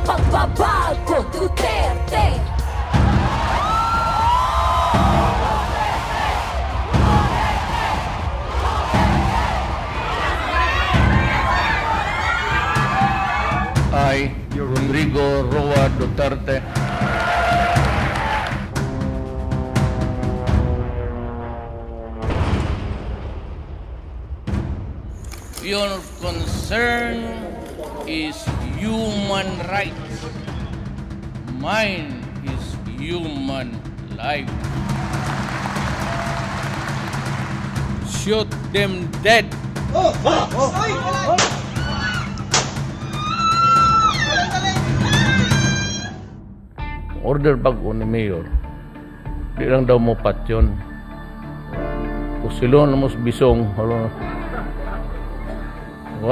Pagbabago Duterte. I, Rodrigo Roa Duterte, Your concern is human rights. Mine is human life. Shoot them dead. order bago ni Mayor. Di lang daw mo patyon. Kung silo na mo bisong, wala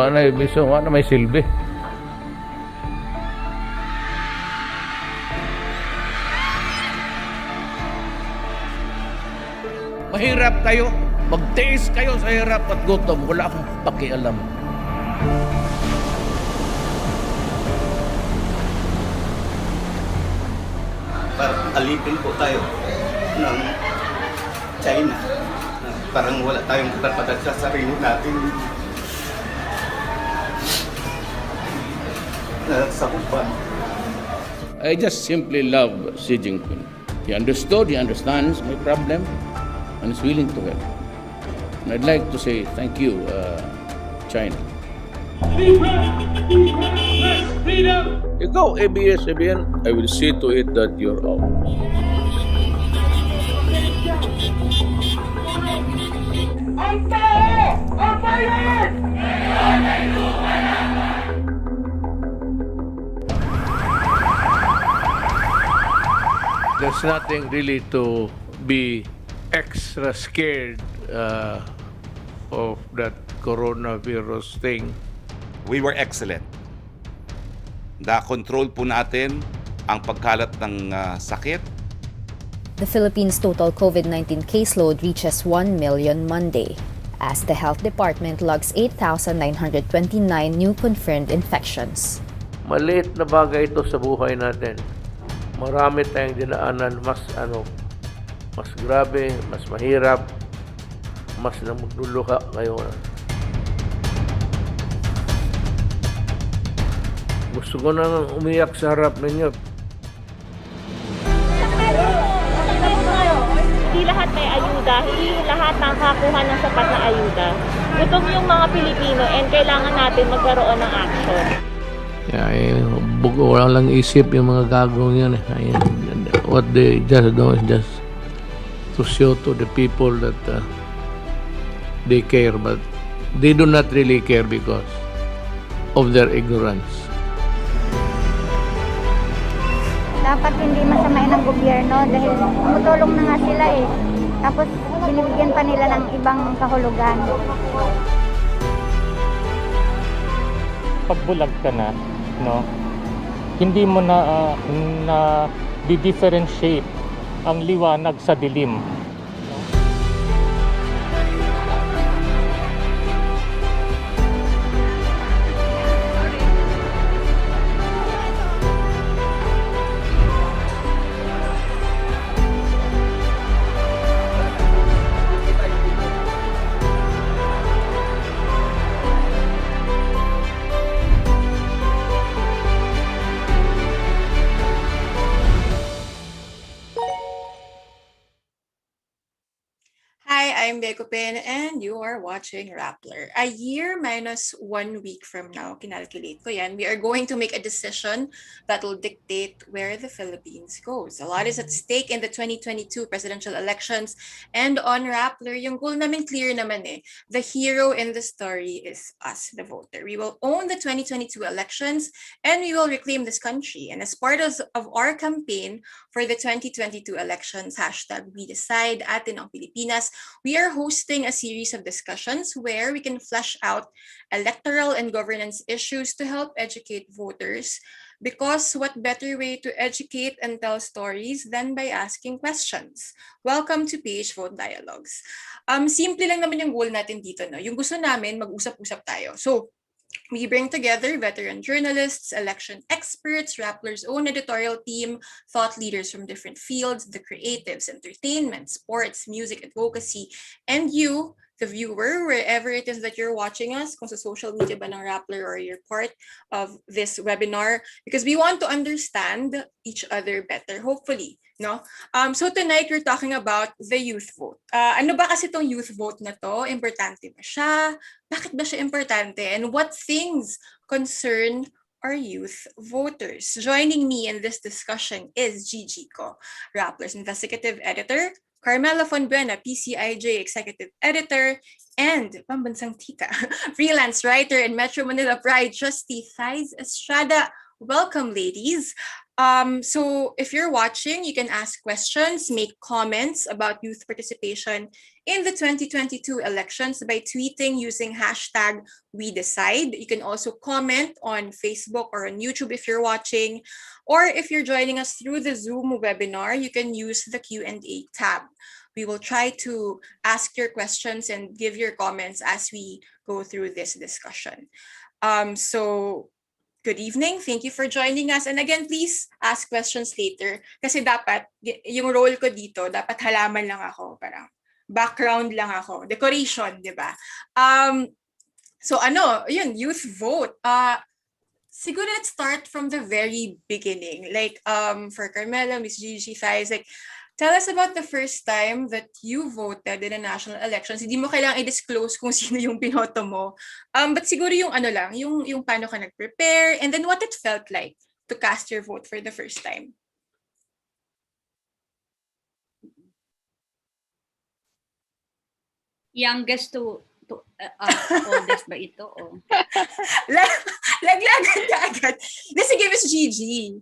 na bisong, wala na may silbi. Mahirap kayo. Magtiis kayo sa hirap at gutom. Wala akong pakialam. Parang alipin po tayo ng China. Parang wala tayong karapatan sa sarili natin. Sakupan. I just simply love Xi Jinping. He understood, he understands my problem, and is willing to help. And I'd like to say thank you, China. Ikaw, ABS-CBN, I will see to it that you're out. There's nothing really to be extra scared of that coronavirus thing. We were excellent. Na-control po natin ang pagkalat ng sakit. The Philippines' total COVID-19 caseload reaches 1 million Monday, as the Health Department logs 8,929 new confirmed infections. Maliit na bagay ito sa buhay natin. Marami tayong dinaanan, mas grabe, mas mahirap, mas namululuha ngayon. Gusto ko nang umiyak sa harap ninyo. Hindi lahat may ayuda, hindi lahat nakakakuha ng sapat na ayuda. Gutom yung mga Pilipino and kailangan natin magkaroon ng action. Walang isip yung mga gagawin yan. What they just do is just to show to the people that they care, but they do not really care because of their ignorance. Dapat hindi masamain ng gobyerno dahil tumutulong na nga sila eh. Tapos binibigyan pa nila ng ibang kahulugan. Pagbulag ka na, no? Hindi mo na di-differentiate ang liwanag sa dilim. Hi, I'm Beko Pin, and you are watching Rappler. A year minus 1 week from now, kinalculate ko yan, we are going to make a decision that will dictate where the Philippines goes. A lot is at stake in the 2022 presidential elections, and on Rappler, yung goal namin clear naman eh. The hero in the story is us, the voter. We will own the 2022 elections, and we will reclaim this country. And as part of our campaign for the 2022 elections, #WeDecide, Atin ang Pilipinas, we are hosting a series of discussions where we can flesh out electoral and governance issues to help educate voters. Because what better way to educate and tell stories than by asking questions? Welcome to PH Vote Dialogues. Simple lang naman yung goal natin dito, no? Yung gusto namin, mag-usap-usap tayo. So, We bring together veteran journalists, election experts, Rappler's own editorial team, thought leaders from different fields, the creatives, entertainment, sports, music, advocacy, and you, the viewer, wherever it is that you're watching us, kung sa social media ba ng Rappler or you're part of this webinar, because we want to understand each other better, hopefully. No? So tonight, we're talking about the youth vote. Ano ba kasi itong youth vote na to? Importante ba siya? Bakit ba siya importante? And what things concern our youth voters? Joining me in this discussion is Gigi Ko, Rappler's investigative editor, Carmela Fonbuena, PCIJ executive editor, and pambansang tika, freelance writer and Metro Manila Pride trustee Thais Estrada. Welcome, ladies. So if you're watching, you can ask questions, make comments about youth participation in the 2022 elections by tweeting using hashtag #WeDecide. You can also comment on Facebook or on YouTube if you're watching, or if you're joining us through the Zoom webinar, you can use the Q&A tab. We will try to ask your questions and give your comments as we go through this discussion. So good evening. Thank you for joining us. And again, please ask questions later. Kasi dapat, yung role ko dito, dapat halaman lang ako. Parang background lang ako. Decoration, di ba? So yun, youth vote. Siguro let's start from the very beginning. Like, for Carmela, Miss Gigi, Thais, like, tell us about the first time that you voted in the national elections. Hindi mo kailangang i-disclose kung sino yung binoto mo. But siguro yung yung paano ka nag-prepare, and then what it felt like to cast your vote for the first time. Youngest to oldest ba ito? Oh. Laglagan ka agad. Sige, Miss Gigi.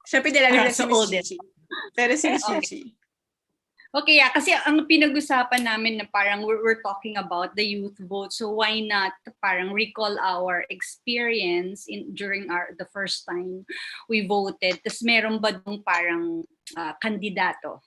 Siyempre, nilalaman si Miss Gigi. Pero si Miss Gigi. Okay, yeah, kasi ang pinag-usapan namin na parang we're talking about the youth vote, so why not parang recall our experience during the first time we voted. Tapos meron ba dong parang kandidato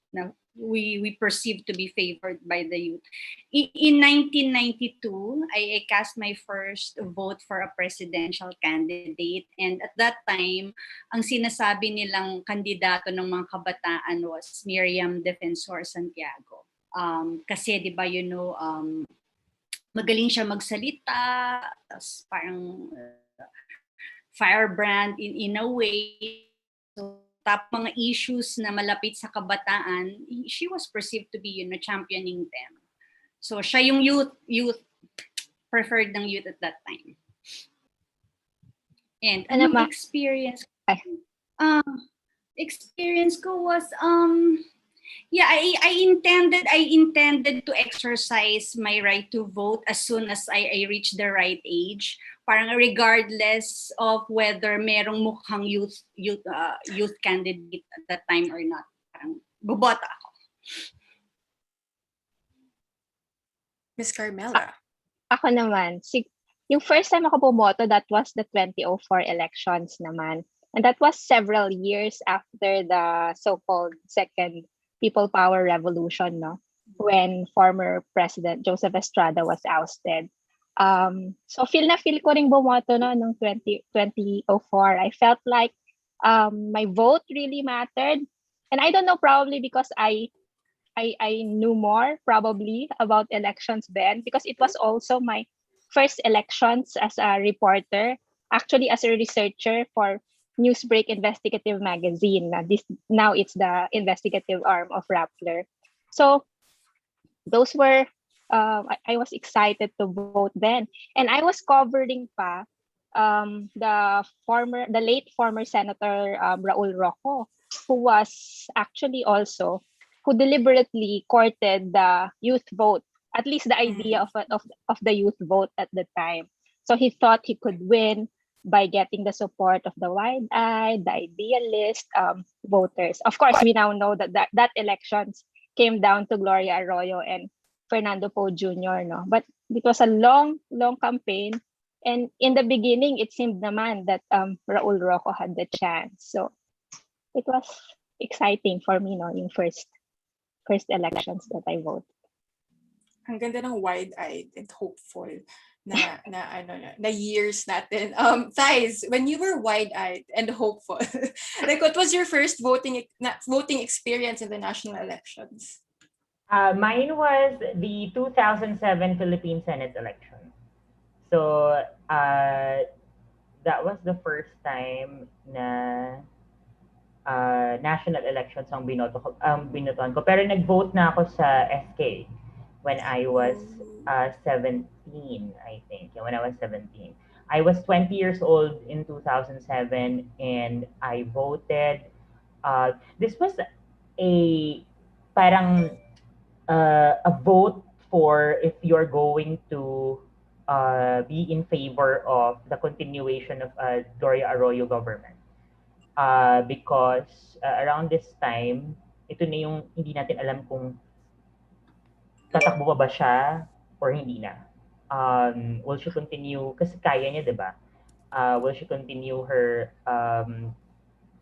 na we perceive to be favored by the youth. In 1992, I cast my first vote for a presidential candidate, and at that time, ang sinasabi nilang kandidato ng mga kabataan was Miriam Defensor Santiago. Kasi di ba, magaling siya magsalita, tas parang firebrand in a way. So, top mga issues na malapit sa kabataan, she was perceived to be, championing them. So siya yung youth preferred ng youth at that time. And experience ko was I intended to exercise my right to vote as soon as I reached the right age. Parang regardless of whether merong mukhang youth candidate at that time or not. Parang bobota ako. Miss Carmela. Ako naman, yung first time ako bumoto, that was the 2004 elections naman. And that was several years after the so-called second People Power Revolution, no? When former President Joseph Estrada was ousted. So feel ko ring bumoto no nung 2004. I felt like my vote really mattered. And I don't know, probably because I knew more probably about elections then, because it was also my first elections as a reporter, actually as a researcher for Newsbreak Investigative Magazine. Now it's the investigative arm of Rappler. So those were I was excited to vote then, and I was covering pa the late former Senator Raul Roco, who was actually also who deliberately courted the youth vote, at least the idea of the youth vote at the time. So he thought he could win by getting the support of the wide-eyed, the idealist voters. Of course, we now know that elections came down to Gloria Arroyo and Fernando Poe Jr. No, but it was a long campaign, and in the beginning, it seemed naman that Raul Roco had the chance. So it was exciting for me, no, yung first elections that I voted. Ang ganda ng wide-eyed and hopeful na years natin. Thais, when you were wide-eyed and hopeful, like what was your first voting experience in the national elections? Mine was the 2007 Philippine Senate election. So, that was the first time na national elections ang binotohan ko. Pero nag-vote na ako sa SK when I was 17, I think. Yeah, when I was 17. I was 20 years old in 2007 and I voted. This was a parang a vote for if you're going to be in favor of the continuation of Gloria Arroyo government. Because around this time, ito na yung hindi natin alam kung tatakbo ba siya or hindi na. Will she continue, kasi kaya niya, di ba? Will she continue her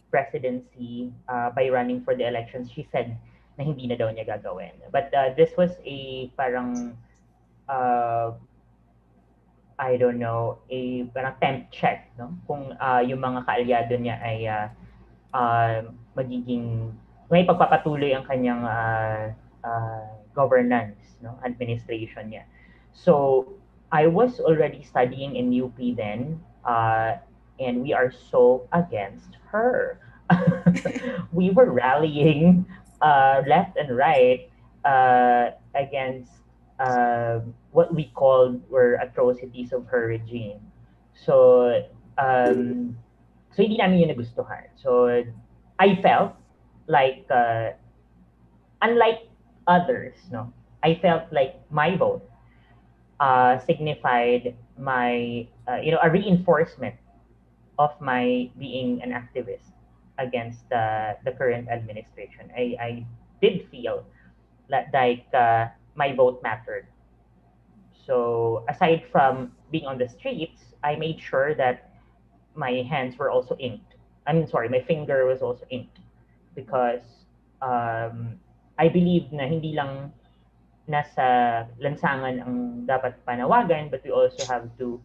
presidency by running for the elections? She said na hindi na daw niya gagawin. But this was a parang, I don't know, a parang temp check, no? Kung yung mga kaalyado niya ay magiging, may pagpapatuloy ang kanyang governance, no? Administration niya. So, I was already studying in UP then, and we are so against her. We were rallying left and right against what we called were atrocities of her regime. So, so hindi namin yun nagustuhan. So, I felt like, unlike others, no, I felt like my vote signified my, a reinforcement of my being an activist against the current administration. I did feel that like my vote mattered. So aside from being on the streets, I made sure that my hands were also inked. My finger was also inked because I believe na hindi lang nasa lansangan ang dapat panawagan, but we also have to,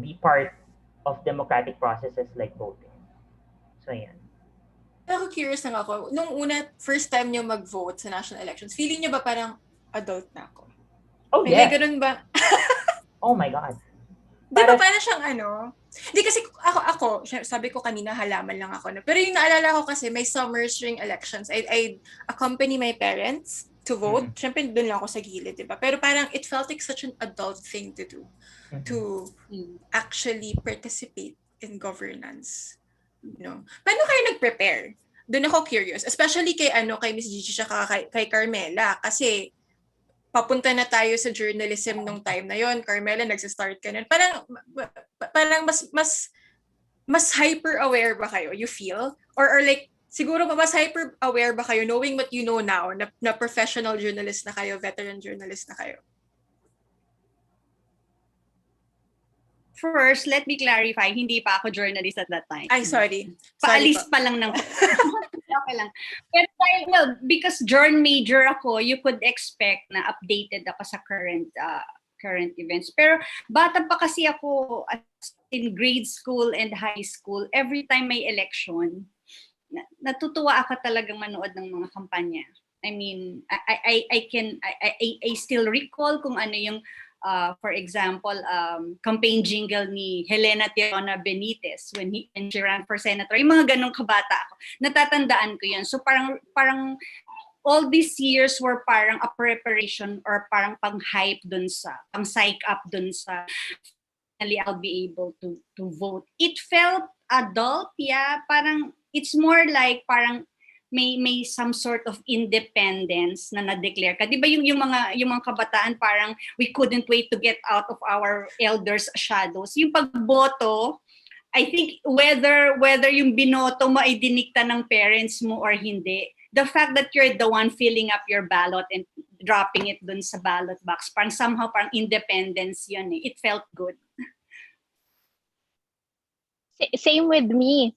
be part of democratic processes like voting. So, yan. Ako curious lang ako, nung first time niyo mag-vote sa national elections, feeling niyo ba parang adult na ako? Oh, May ganun ba? Oh my God. Di ba parang siyang Di kasi ako, sabi ko kanina halaman lang ako na. Pero yung naalala ko kasi may summer string elections. I accompany my parents to vote. Siyempre doon lang ako sa gilid, di ba? Pero parang it felt like such an adult thing to do. To actually participate in governance. Paano kayo nag-prepare? Doon ako curious. Especially kay Miss Gigi tsaka kay Carmela. Kasi papunta na tayo sa journalism nung time na yon. Carmela, nagsa-start ka na. Parang mas hyper aware ba kayo, you feel? Or like, siguro mas hyper aware ba kayo knowing what you know now, na professional journalist na kayo, veteran journalist na kayo? First, let me clarify, hindi pa ako journalist at that time. Ay, sorry. Paalis pa lang ng okay lang. Pero because journ major ako, you could expect na updated ako sa current events. Pero bata pa kasi ako in grade school and high school, every time may election, natutuwa ako talagang manood ng mga kampanya. I mean, I still recall kung ano yung for example, campaign jingle ni Helena Tirona Benitez when she ran for senator. Yung mga ganong kabata ako. Natatandaan ko yun. So parang all these years were parang a preparation or parang pang-hype dun sa, pang-psych up dun sa finally I'll be able to vote. It felt adult, yeah. Parang it's more like parang may some sort of independence na na-declare ka. Di ba yung mga kabataan parang we couldn't wait to get out of our elders' shadows. Yung pagboto, I think whether yung binoto mo ay dinikta ng parents mo or hindi, the fact that you're the one filling up your ballot and dropping it dun sa ballot box, parang somehow parang independence yun eh. It felt good. Same with me.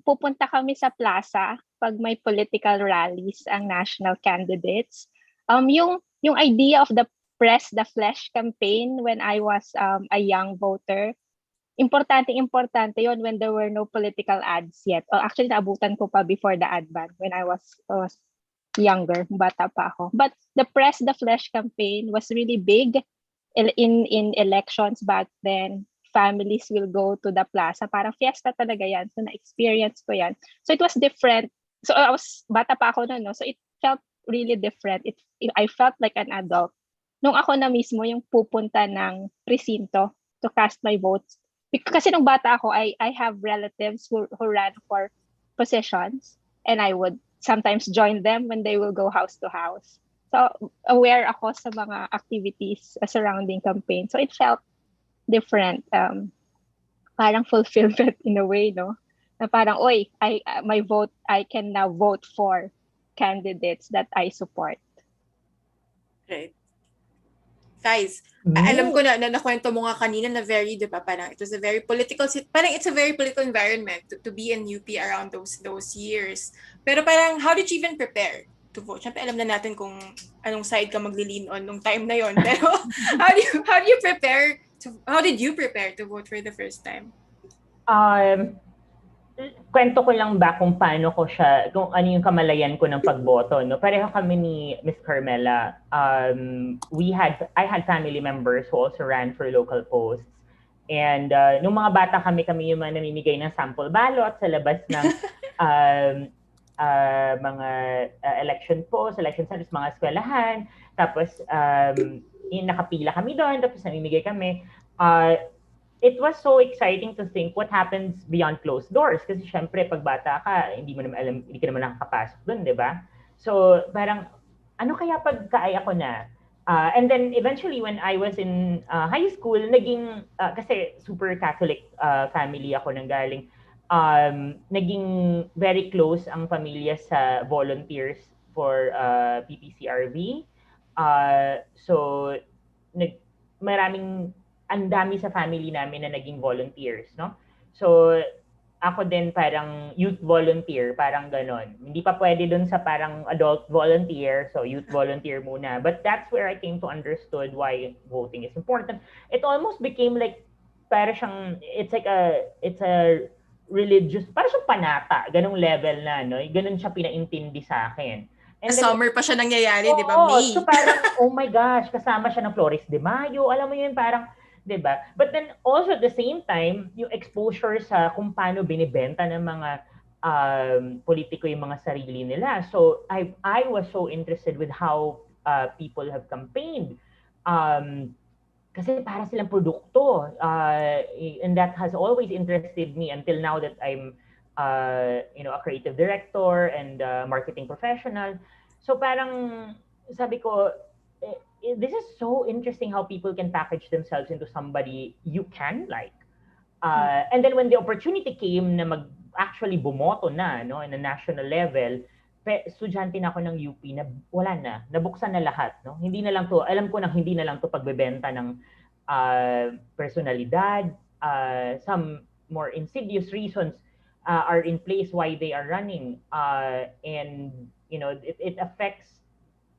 Pupunta kami sa plaza pag may political rallies ang national candidates. Yung idea of the Press the Flesh campaign when I was a young voter. Importante yon when there were no political ads yet. Oh, actually, naabutan ko pa before the ad ban when I was younger, bata pa ako. But the Press the Flesh campaign was really big in elections back then. Families will go to the plaza. Parang fiesta talaga yan. So, na-experience ko yan. So, it was different. So, I was, bata pa ako noon, no? So, it felt really different. I felt like an adult. Nung ako na mismo yung pupunta ng presinto to cast my votes. Kasi nung bata ako, I have relatives who ran for positions, and I would sometimes join them when they will go house to house. So, aware ako sa mga activities surrounding campaign. So, it felt different. Parang fulfillment in a way, no? Na parang, my vote, I can now vote for candidates that I support. Right. Guys, alam ko na nakwento mo nga kanina na very, di ba, parang it was a very political, parang it's a very political environment to be in UP around those years. Pero parang, how did you even prepare to vote? Siyempre, alam na natin kung anong side ka magli-lean on nung time na yon. Pero how did you prepare to vote for the first time? Kwento ko lang ba kung paano ko siya, kung ano yung kamalayan ko ng pagboto, no? Pareho kami ni Miss Carmela. I had family members who also ran for local posts. And nung mga bata kami yung mga namimigay ng sample ballot sa labas ng mga election posts, election centers, mga eskwelahan. Tapos nakapila kami doon, tapos namimigay kami. It was so exciting to think what happens beyond closed doors. Kasi syempre, pag bata ka, hindi ka naman nakakapasok dun, di ba? So, parang, ano kaya pagkaaya ko na? And then, eventually, when I was in high school, naging, kasi super Catholic family ako nang galing, naging very close ang pamilya sa volunteers for PPCRV. So, ang dami sa family namin na naging volunteers, no? So, ako din parang youth volunteer, parang ganon. Hindi pa pwede dun sa parang adult volunteer, so youth volunteer muna. But that's where I came to understood why voting is important. It almost became like, it's a religious, parang siyang panata, ganong level na, no? Ganon siya pinaintindi sa akin. And summer pa siya nangyayari, di ba, May? So parang, oh my gosh, kasama siya ng Flores de Mayo, alam mo yun, parang, diba? But then also at the same time, yung exposure sa kung paano binibenta ng mga politiko yung mga sarili nila. So I was so interested with how people have campaigned. Kasi para silang produkto. And that has always interested me until now that I'm a creative director and marketing professional. So parang sabi ko, this is so interesting how people can package themselves into somebody you can like. And then when the opportunity came na actually bumoto na, no, in a national level, estudyante na ako ng UP na wala na, nabuksan na lahat, no? Hindi na lang to, alam ko na hindi na lang to pagbebenta ng personalidad. Some more insidious reasons are in place why they are running. And it affects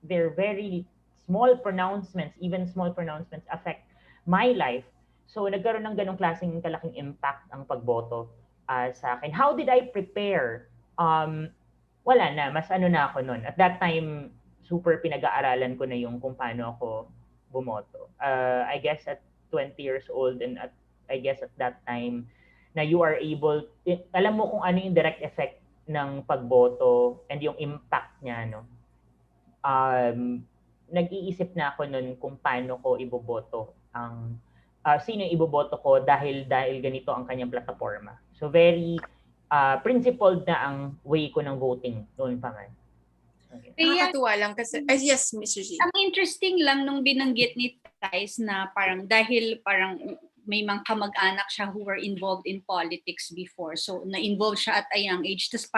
their very small pronouncements, even small pronouncements affect my life. So nagkaroon ng ganong klaseng kalaking impact ang pagboto sa akin. How did I prepare? Wala na, mas na ako nun. At that time, super pinag-aaralan ko na yung kung paano ako bumoto. I guess at 20 years old and I guess at that time na you are able, alam mo kung ano yung direct effect ng pagboto and yung impact niya, no? Nag-iisip na ako nun kung paano ko iboboto sino iboboto ko dahil ganito ang kanyang plataforma. So very principled na ang way ko ng voting noon pa man. Okay. Nakakatuwa lang kasi, yes, Mr. G. Ang interesting lang nung binanggit ni Thais na dahil may mga kamag-anak siya who were involved in politics before. So, na-involve siya at a young age. Tapos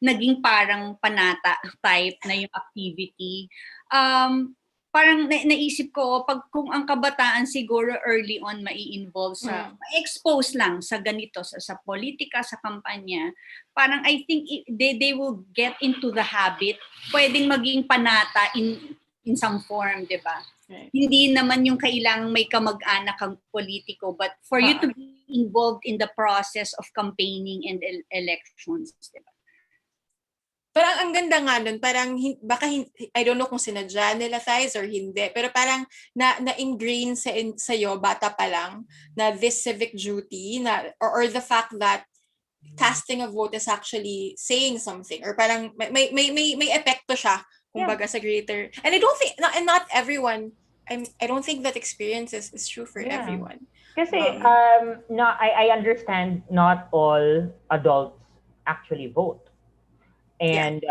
naging panata type na yung activity. Parang naisip ko, kung ang kabataan siguro early on mai-involve expose lang sa ganito, sa politika, sa kampanya, parang I think they will get into the habit, pwedeng maging panata in some form, di ba? Right. Hindi naman yung kailangang may kamag-anak kang politiko, but for you to be involved in the process of campaigning and elections, diba? Parang ang ganda nga nun, parang baka I don't know kung sinadya nila Thais or hindi, pero parang na-ingrain sa'yo bata pa lang na this civic duty or the fact that casting a vote is actually saying something or parang may epekto siya kumbaga sa greater. And I don't think not everyone, I don't think that experience is true for everyone. Kasi no, I understand not all adults actually vote. And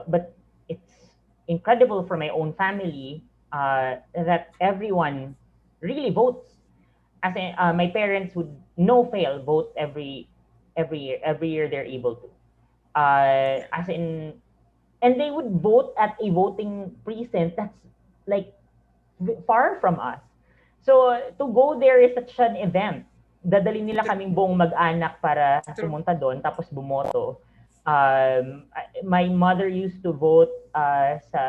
but it's incredible for my own family that everyone really votes. As in, my parents would no fail vote every year they're able to. As in, and they would vote at a voting precinct that's like far from us. So to go there is such an event. Dadalhin nila kaming buong mag-anak para pumunta doon tapos bumoto. My mother used to vote sa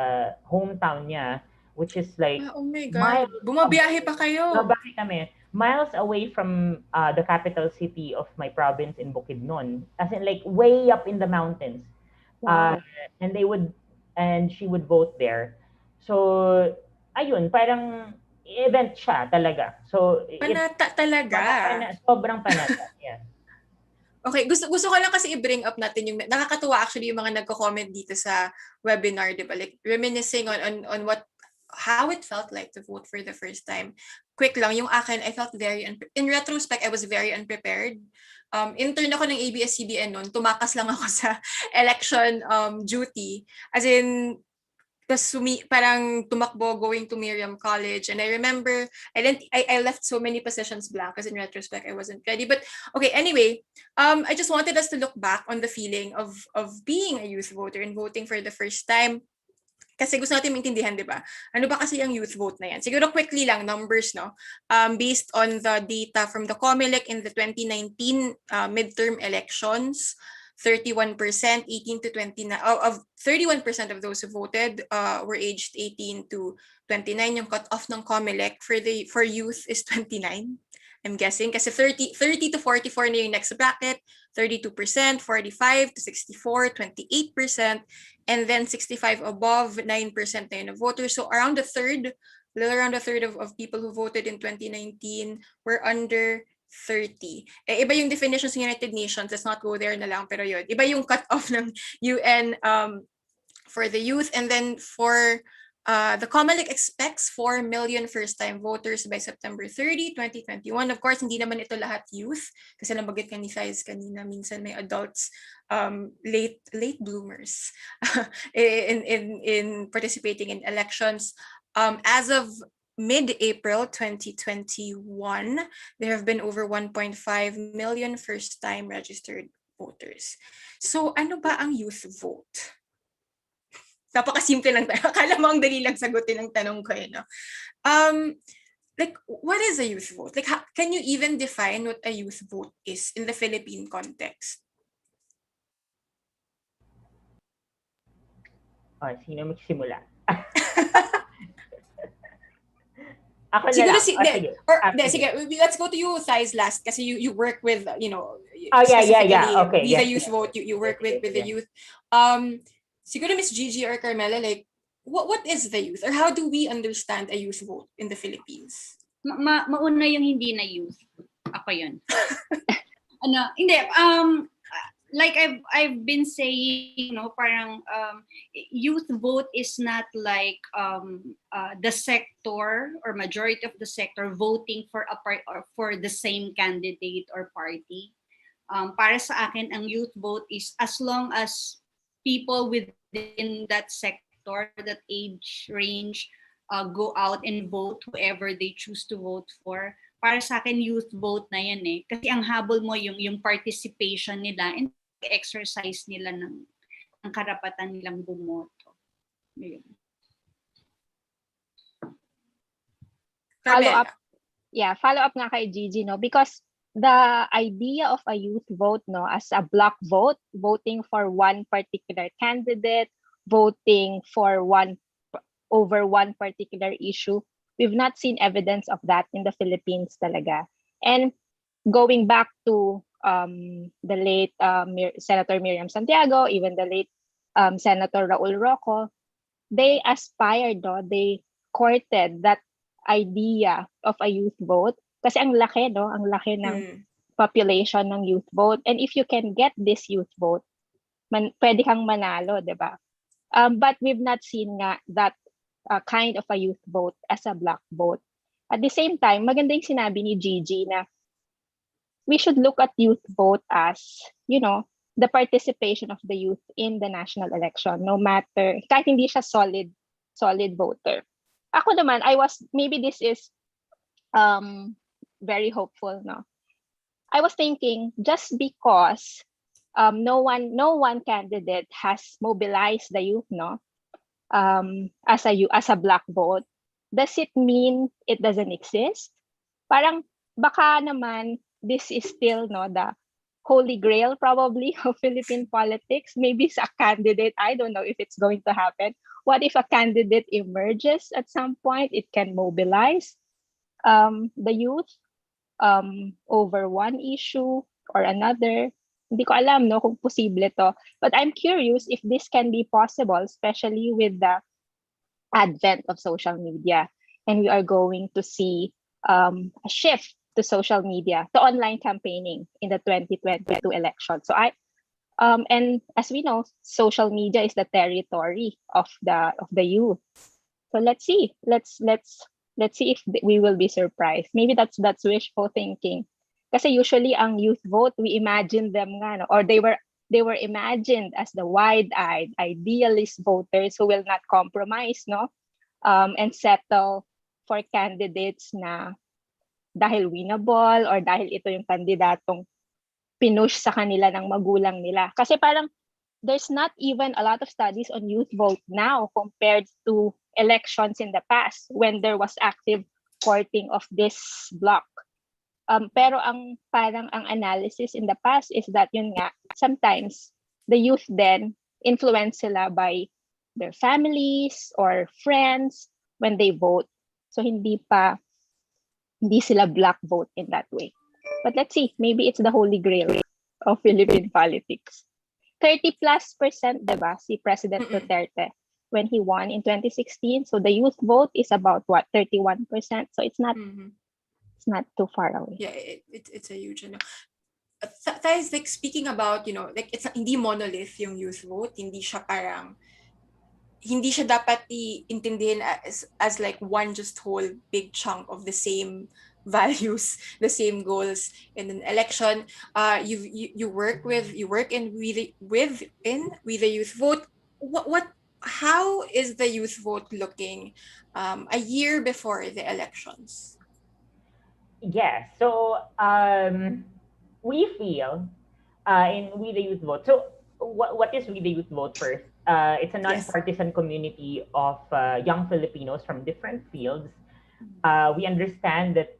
hometown niya, which is like oh my God. Bumabiyahe pa kayo. Bumabiyahe kami. Miles away from the capital city of my province in Bukidnon. As in like way up in the mountains. Wow. And she would vote there. So, ayun, parang event siya talaga. So, Panata talaga. Sobrang panata, yeah. Okay, gusto ko lang kasi i-bring up natin yung nakakatuwa actually yung mga nagko-comment dito sa webinar, di ba? Like reminiscing on how it felt like to vote for the first time. Quick lang, yung akin, I felt in retrospect, I was very unprepared. Intern ako ng ABS-CBN noon, tumakas lang ako sa election duty. As in, parang tumakbo going to Miriam College, and I remember I left so many positions blank because in retrospect I wasn't ready. But okay, anyway, I just wanted us to look back on the feeling of being a youth voter and voting for the first time. Kasi gusto natin maintindihan, di ba? Ano ba kasi yung youth vote na yan? Siguro quickly lang, numbers, no? Based on the data from the COMELEC in the 2019 midterm elections, 31%, 18 to 29, of 31% of those who voted were aged 18 to 29. Yung cut-off ng COMELEC for youth is 29. I'm guessing kasi 30 to 44 na yung next bracket, 32%, 45 to 64, 28%, and then 65 above, 9% na yun of voters. So around a third of people who voted in 2019 were under 30. Iba yung definitions ng United Nations, let's not go there na lang, pero yun. Iba yung cut-off ng UN for the youth, and then for the COMELEC expects 4 million first-time voters by September 30, 2021. Of course, hindi naman ito lahat youth. Kasi nabanggit ka ni Thais kanina, minsan may adults, late bloomers in participating in elections. As of mid-April 2021, there have been over 1.5 million first-time registered voters. So ano ba ang youth vote? Napakasimple lang tayo. Akala mo ang dali lang sagutin ang tanong ko, no? Like, what is a youth vote? Like, can you even define what a youth vote is in the Philippine context? Sino magsimula? Ako na Siguro lang. sige, let's go to you, Thais, last. Kasi you work with, yeah. Okay. With the youth vote, you work with the youth. Siguro Miss Gigi or Carmela, like, what is the youth? Or how do we understand a youth vote in the Philippines? Mauna yung hindi na youth. Ako yun. Hindi, like I've been saying, parang youth vote is not like the sector or majority of the sector voting for or for the same candidate or party. Para sa akin, ang youth vote is as long as people within that sector, that age range, go out and vote whoever they choose to vote for. Para sa akin, youth vote na yan eh. Kasi ang habol mo yung participation nila and exercise nila ng karapatan nilang bumoto. Yun. Follow up nga kay Gigi, no? Because the idea of a youth vote, no, as a block vote, voting for one particular candidate, voting for over one particular issue, We've not seen evidence of that in the Philippines talaga. And going back to the late Senator Miriam Santiago, even the late Senator Raul Roco, they aspired, no? They courted that idea of a youth vote kasi ang laki, no? Ang laki ng population ng youth vote. And if you can get this youth vote, pwede kang manalo, di ba? But we've not seen nga that kind of a youth vote as a black vote. At the same time, maganda yung sinabi ni Gigi na we should look at youth vote as, you know, the participation of the youth in the national election, no matter, kahit hindi siya solid voter. Ako naman, maybe this is very hopeful, no? I was thinking, just because no one candidate has mobilized the youth, no, as a black vote, does it mean it doesn't exist? Parang baka naman this is still, no, the holy grail probably of Philippine politics. Maybe it's a candidate. I don't know if it's going to happen. What if a candidate emerges at some point? It can mobilize the youth over one issue or another. Hindi ko alam, no, kung posible to. But I'm curious if this can be possible, especially with the advent of social media. And we are going to see a shift to social media, to online campaigning in the 2022 election. So and as we know, social media is the territory of the youth. So let's see. Let's see if we will be surprised. Maybe that's wishful thinking. Kasi usually ang youth vote, we imagine them nga, no? Or they were imagined as the wide-eyed, idealist voters who will not compromise, no? And settle for candidates na dahil winnable or dahil ito yung kandidatong pinush sa kanila ng magulang nila. Kasi parang there's not even a lot of studies on youth vote now compared to elections in the past when there was active courting of this bloc. Pero ang analysis in the past is that yun nga, sometimes the youth then influenced sila by their families or friends when they vote. So hindi sila black vote in that way. But let's see, maybe it's the holy grail of Philippine politics. 30+%, diba, si President Duterte when he won in 2016. So the youth vote is about what, 31%. So it's not it's not too far away. Yeah, it's a huge ano. Guys, like speaking about, you know, like it's hindi monolith yung youth vote, hindi siya dapat iintindihin as like one just whole big chunk of the same values, the same goals in an election. You work with the youth vote. How is the youth vote looking a year before the elections? Yes. So we feel in We the Youth Vote. So what is We the Youth Vote first? It's a nonpartisan community of young Filipinos from different fields. We understand that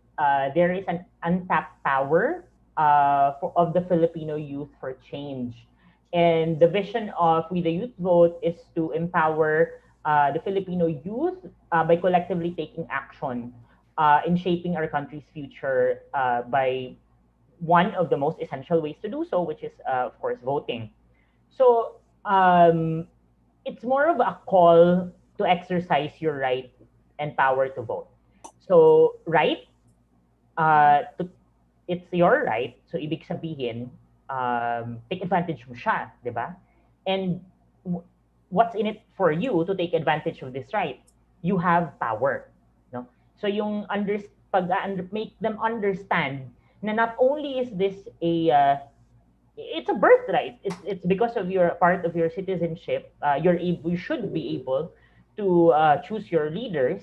there is an untapped power of the Filipino youth for change. And the vision of We the Youth Vote is to empower the Filipino youth by collectively taking action in shaping our country's future by one of the most essential ways to do so, which is, of course, voting. So it's more of a call to exercise your right and power to vote. So right, it's your right. So ibig sabihin, take advantage mo siya, di ba? And what's in it for you to take advantage of this right? You have power. No? So yung make them understand na not only is this it's a birthright. It's because of your part of your citizenship. You should be able to choose your leaders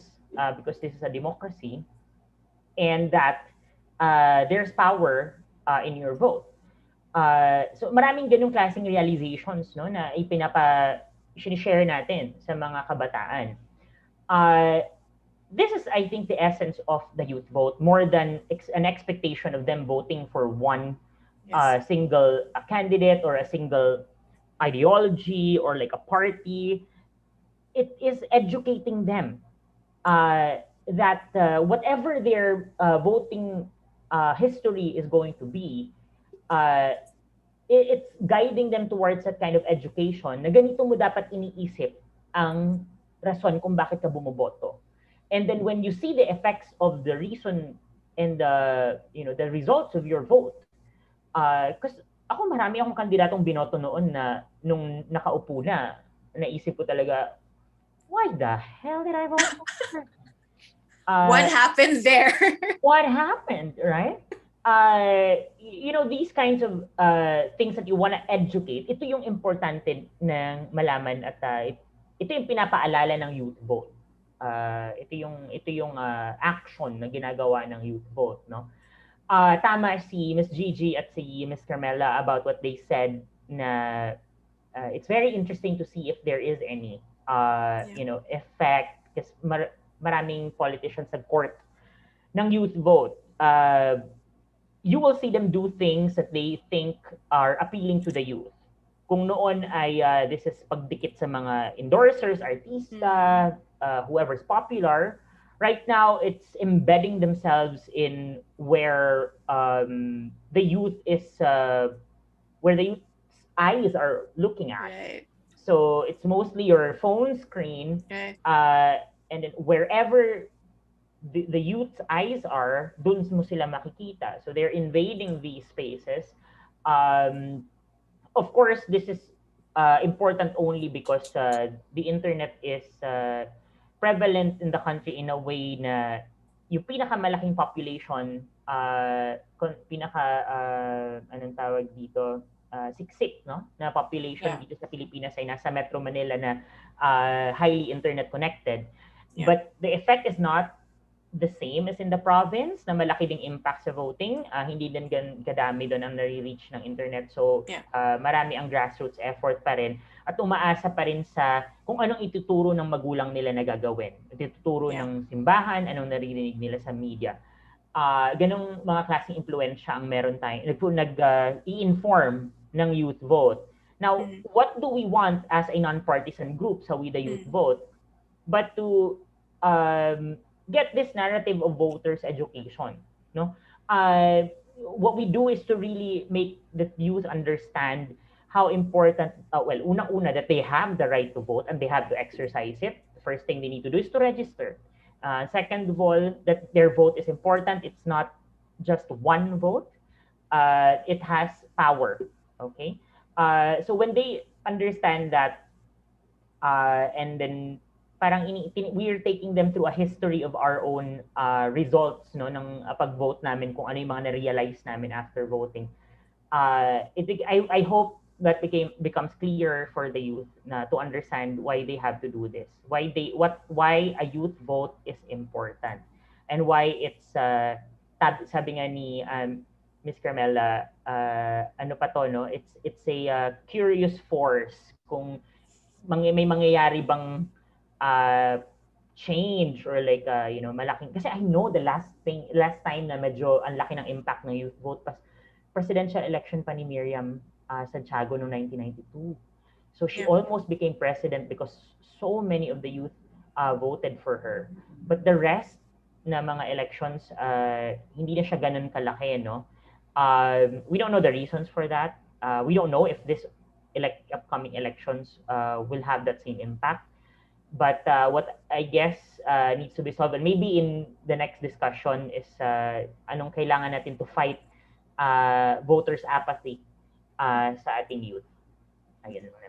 because this is a democracy, and that there's power in your vote. So maraming ganung klaseng realizations, no, na share natin sa mga kabataan. This is, I think, the essence of the youth vote, more than an expectation of them voting for one single candidate or a single ideology or like a party. It is educating them. that whatever their voting history is going to be, it's guiding them towards that kind of education na ganito mo dapat iniisip ang rason kung bakit ka bumoboto. And then when you see the effects of the reason and the results of your vote, kasi ako marami akong kandidatong binoto noon na nung nakaupo na, naisip ko talaga, why the hell did I vote for her? What happened there? What happened, right? These kinds of things that you want to educate, ito yung importante ng malaman at ito yung pinapaalala ng youth vote. Ito yung action na ginagawa ng youth vote, no? Tama si Miss Gigi at si Miss Carmela about what they said na it's very interesting to see if there is any effect kasi maraming politicians sa court ng youth vote. You will see them do things that they think are appealing to the youth. Kung noon ay this is pagdikit sa mga endorsers, artista, whoever's popular, right now it's embedding themselves in where the youth is where the youth's eyes are looking at. Right. So it's mostly your phone screen, and then wherever the youth's eyes are, dun mo sila makikita. So they're invading these spaces. Of course, this is important only because the internet is prevalent in the country in a way na yung pinakamalaking population, anong tawag dito, siksik, no? Na population dito sa Pilipinas ay nasa Metro Manila na highly internet connected. But the effect is not the same as in the province na malaki ding impact sa voting. Hindi din kadami doon ang nare-reach ng internet. So marami ang grassroots effort pa rin at umaasa pa rin sa kung anong ituturo ng magulang nila na gagawin. Ituturo ng simbahan, anong naririnig nila sa media. Ganong mga klaseng impluensya ang meron tayo. I-inform ng youth vote. Now, what do we want as a non-partisan group sa We the Youth Vote? But to get this narrative of voters education, no? What we do is to really make the youth understand how important, unang-una that they have the right to vote and they have to exercise it. The first thing they need to do is to register. Second of all, that their vote is important. It's not just one vote. It has power, okay? So when they understand that, and then parang we're taking them through a history of our own results, no, ng pag-vote namin, kung ano yung mga na-realize namin after voting. I hope that becomes clear for the youth na to understand why they have to do this, why a youth vote is important, and why it's sabi nga ni Miss Carmela, ano pa to, no? It's a curious force kung may mangyayari bang change or like malaking, kasi I know the last time na medyo ang laki ng impact ng youth vote presidential election pa ni Miriam Santiago noong 1992. So she almost became president because so many of the youth voted for her. But the rest na mga elections, hindi na siya ganun kalaki, no? We don't know the reasons for that. We don't know if this upcoming elections will have that same impact. But what I guess needs to be solved, and maybe in the next discussion, is anong kailangan natin to fight voters' apathy sa ating youth.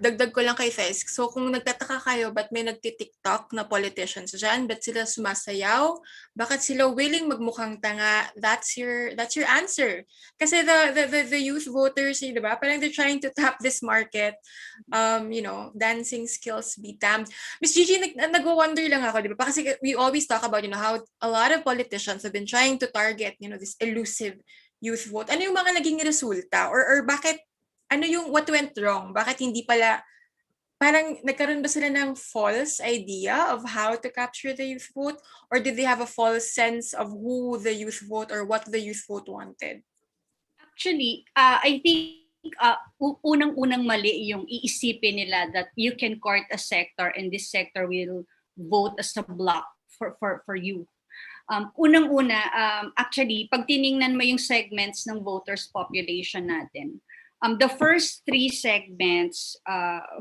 Dagdag ko lang kay Fez. So kung nagtataka kayo, ba't may nagti-TikTok na politicians dyan? Ba't sila sumasayaw? Bakit sila willing magmukhang tanga? That's your answer. Kasi the youth voters, di ba? Parang they're trying to tap this market. Dancing skills be damned. Miss Gigi, nag-wonder lang ako, di ba? Kasi we always talk about, how a lot of politicians have been trying to target, this elusive youth vote. Ano yung mga naging resulta? Or bakit what went wrong? Bakit hindi pala, parang nagkaroon ba sila ng false idea of how to capture the youth vote? Or did they have a false sense of who the youth vote or what the youth vote wanted? Actually, I think unang-unang mali yung iisipin nila that you can court a sector and this sector will vote as a block for you. Unang-una, actually, pag tiningnan mo yung segments ng voters population natin, the first three segments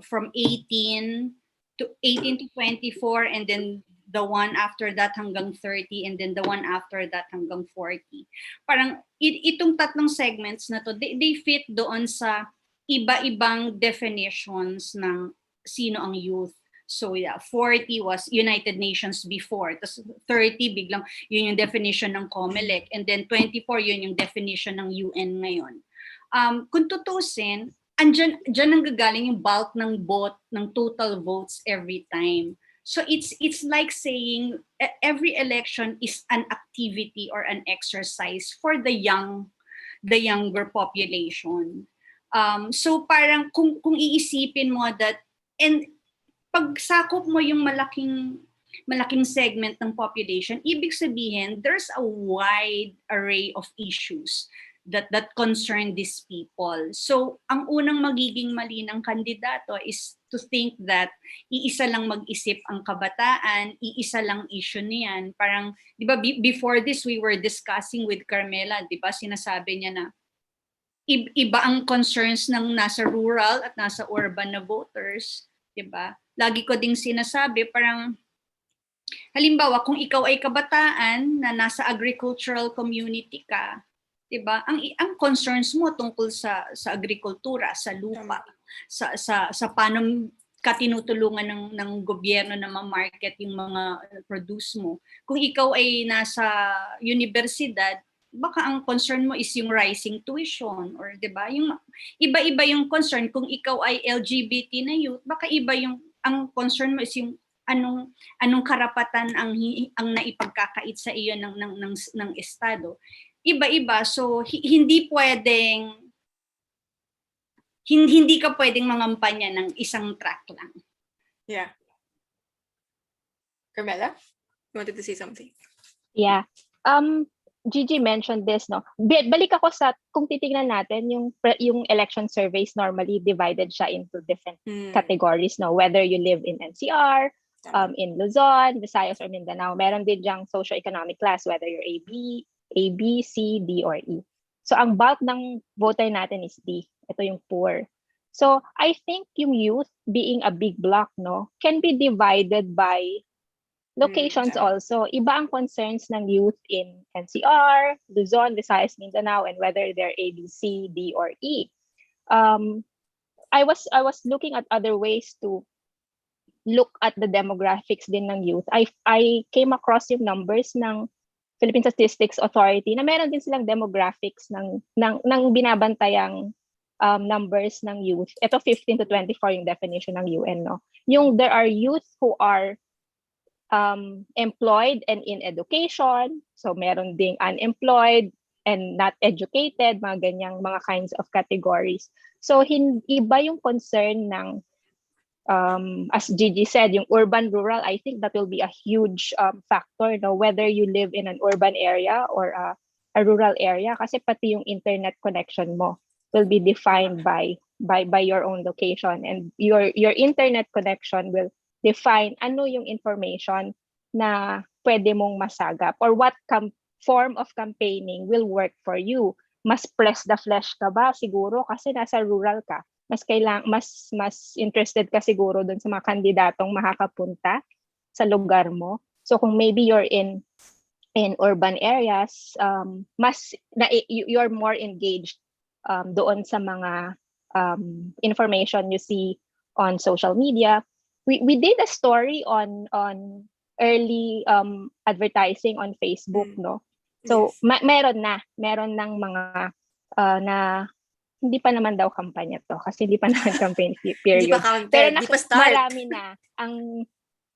from 18 to 24, and then the one after that hanggang 30, and then the one after that hanggang 40. Parang itong tatlong segments na to, they fit doon sa iba-ibang definitions ng sino ang youth. So yeah, 40 was United Nations before. Tapos 30 biglang yun yung definition ng COMELEC, and then 24 yun yung definition ng UN ngayon. Kung tutusin, dyan ang gagaling yung bulk ng total votes every time. So it's like saying every election is an activity or an exercise for the younger population. So parang kung iisipin mo that, and pag sakop mo yung malaking segment ng population, ibig sabihin there's a wide array of issues that concern these people. So ang unang magiging mali ng kandidato is to think that iisa lang mag-isip ang kabataan, iisa lang issue niyan. Parang, di ba, before this we were discussing with Carmela, di ba, sinasabi niya na iba ang concerns ng nasa rural at nasa urban na voters, di ba? Lagi ko ding sinasabi, parang, halimbawa, kung ikaw ay kabataan na nasa agricultural community ka, diba? Ang concerns mo tungkol sa agrikultura, sa lupa, sa paano ka tinutulungan ng gobyerno na ma-market yung mga produce mo. Kung ikaw ay nasa universidad, baka ang concern mo is yung rising tuition, or 'di ba? Yung iba-iba yung concern. Kung ikaw ay LGBT na youth, baka iba yung ang concern mo is yung anong karapatan ang naipagkakait sa iyo ng estado. Iba-iba, so hindi ka pwedeng mangampanya ng isang track lang. Yeah. Carmela, you wanted to say something? Yeah. Gigi mentioned this, no. Balik ako sa, kung titingnan natin yung election surveys, normally divided siya into different categories, no. Whether you live in NCR, in Luzon, Visayas, or Mindanao, meron din diyang socio-economic class, whether you're A, B, C, D, or E. So ang bulk ng voter natin is D. Ito yung poor. So I think yung youth being a big block, no, can be divided by locations also. Iba ang concerns ng youth in NCR, Luzon, Visayas, Mindanao, and whether they're A, B, C, D, or E. I was looking at other ways to look at the demographics din ng youth. I came across yung numbers ng Philippine Statistics Authority na meron din silang demographics ng binabantayang numbers ng youth. Ito 15 to 24 yung definition ng UN, no. Yung there are youth who are employed and in education, so meron ding unemployed and not educated, mga ganyang mga kinds of categories. So iba yung concern ng as Gigi said, yung urban-rural, I think that will be a huge factor, no? Whether you live in an urban area or a rural area, kasi pati yung internet connection mo will be defined by your own location, and your internet connection will define ano yung information na pwede mong masagap, or what form of campaigning will work for you. Mas press the flesh ka ba siguro kasi nasa rural ka? Mas interested ka siguro dun sa mga kandidatong makakapunta sa lugar mo. So kung maybe you're in urban areas, you're more engaged doon sa mga information you see on social media. We did a story on early advertising on Facebook, no? So meron ng mga na hindi pa naman daw kampanya to kasi hindi pa naman campaign period. Hindi pa counted, Pero hindi pa start. Marami na ang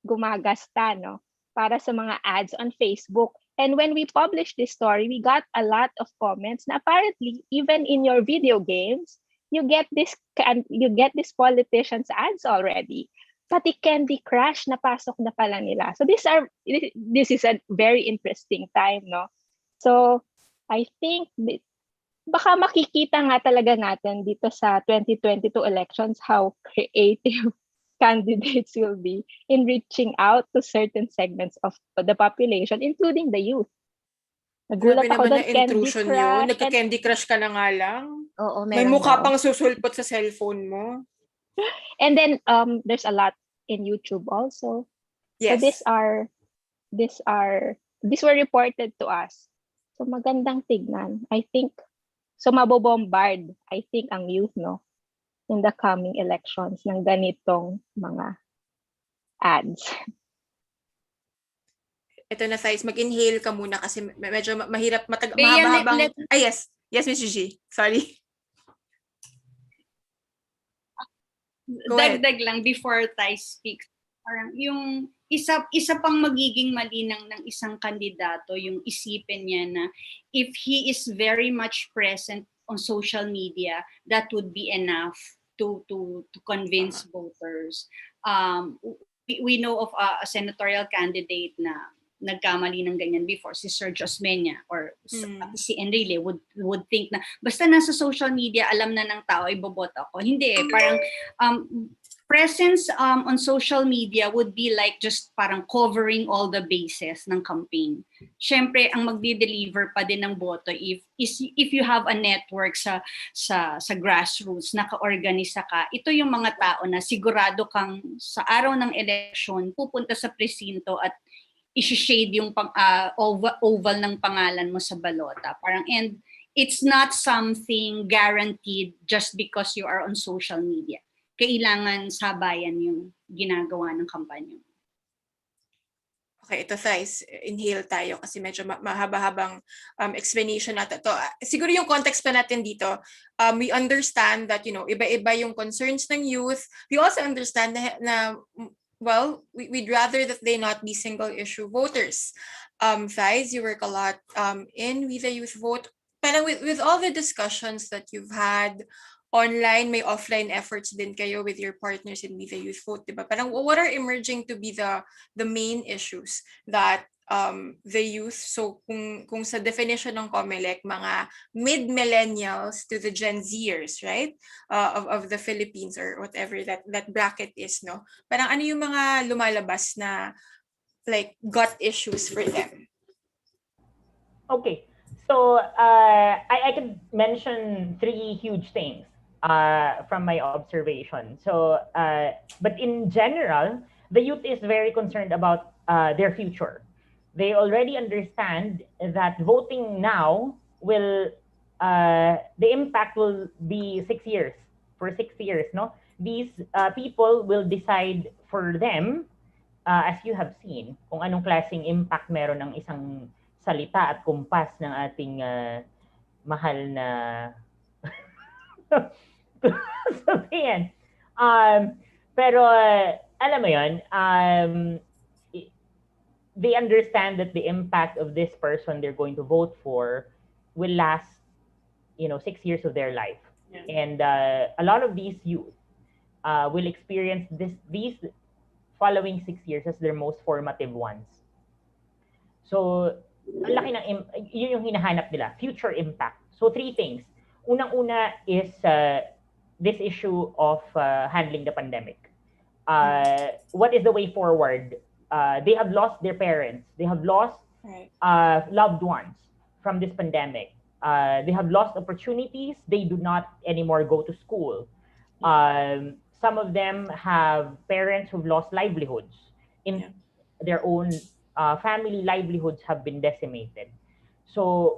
gumagasta, no, para sa mga ads on Facebook. And when we published this story, we got a lot of comments na apparently even in your video games, you get this politicians ads already. Pati Candy Crush napasok na pala nila. So this is a very interesting time, no? So I think baka makikita nga talaga natin dito sa 2022 elections how creative candidates will be in reaching out to certain segments of the population, including the youth. Grabe Nagulat ako naman doon, na Candy intrusion yun. Crush. Nagka-Candy Crush ka na nga lang. Oo, May meron mukha daw. pang susulpot sa cellphone mo. And then there's a lot in YouTube also. So Yes. these were reported to us. So magandang tignan. I think so mabobombard I think ang youth no in the coming elections ng ganitong mga ads. Ito na, Thais, mag-inhale ka muna kasi medyo mahirap, Bea, mahaba-habang... yes. Yes, Miss Gigi. Sorry. Go ahead. Dagdag lang before Ty speaks. Parang yung isa pang magiging malinang ng isang kandidato, yung isipin niya na if he is very much present on social media, that would be enough to convince voters. We know of a senatorial candidate na nagkamali ng ganyan before, si Sergio Osmeña or si Enrile would think na basta nasa social media alam na ng tao iboboto ako. Hindi eh, parang presence on social media would be like just parang covering all the bases ng campaign. Syempre ang magde-deliver pa din ng boto if you have a network sa grassroots, naka-organisa ka. Ito yung mga tao na sigurado kang sa araw ng election pupunta sa presinto at i-shade yung oval ng pangalan mo sa balota. Parang, and it's not something guaranteed just because you are on social media. Kailangan sabayan yung ginagawa ng kampanya. Okay, ito Thais, inhale tayo kasi medyo mahaba-habang explanation natin to. Siguro yung context pa natin dito, we understand that, iba-iba yung concerns ng youth. We also understand na well, we'd rather that they not be single issue voters. Thais, you work a lot in We the Youth Vote. Parang with all the discussions that you've had online, may offline efforts din kayo with your partners in We the Youth Vote, diba? Parang what are emerging to be the main issues that the youth, so kung sa definition ng COMELEC, mga mid-millennials to the Gen Zers, right? Of the Philippines or whatever that bracket is, no? Parang ano yung mga lumalabas na like gut issues for them? Okay. So I could mention 3 huge things from my observation. So but in general, the youth is very concerned about their future. They already understand that voting now will the impact will be 6 years. For 6 years, no? These people will decide for them, as you have seen, kung anong klaseng impact meron ng isang salita at kumpas ng ating mahal na sabihin. Pero alam mo yun, they understand that the impact of this person they're going to vote for will last, 6 years of their life. Yeah. And a lot of these youth will experience these following 6 years as their most formative ones. So, ang laki ng yun yung hinahanap nila, future impact. So 3 things. Unang-una is this issue of handling the pandemic. What is the way forward? They have lost their parents. They have lost loved ones from this pandemic. They have lost opportunities. They do not anymore go to school. Some of them have parents who've lost livelihoods. In their own family livelihoods have been decimated. So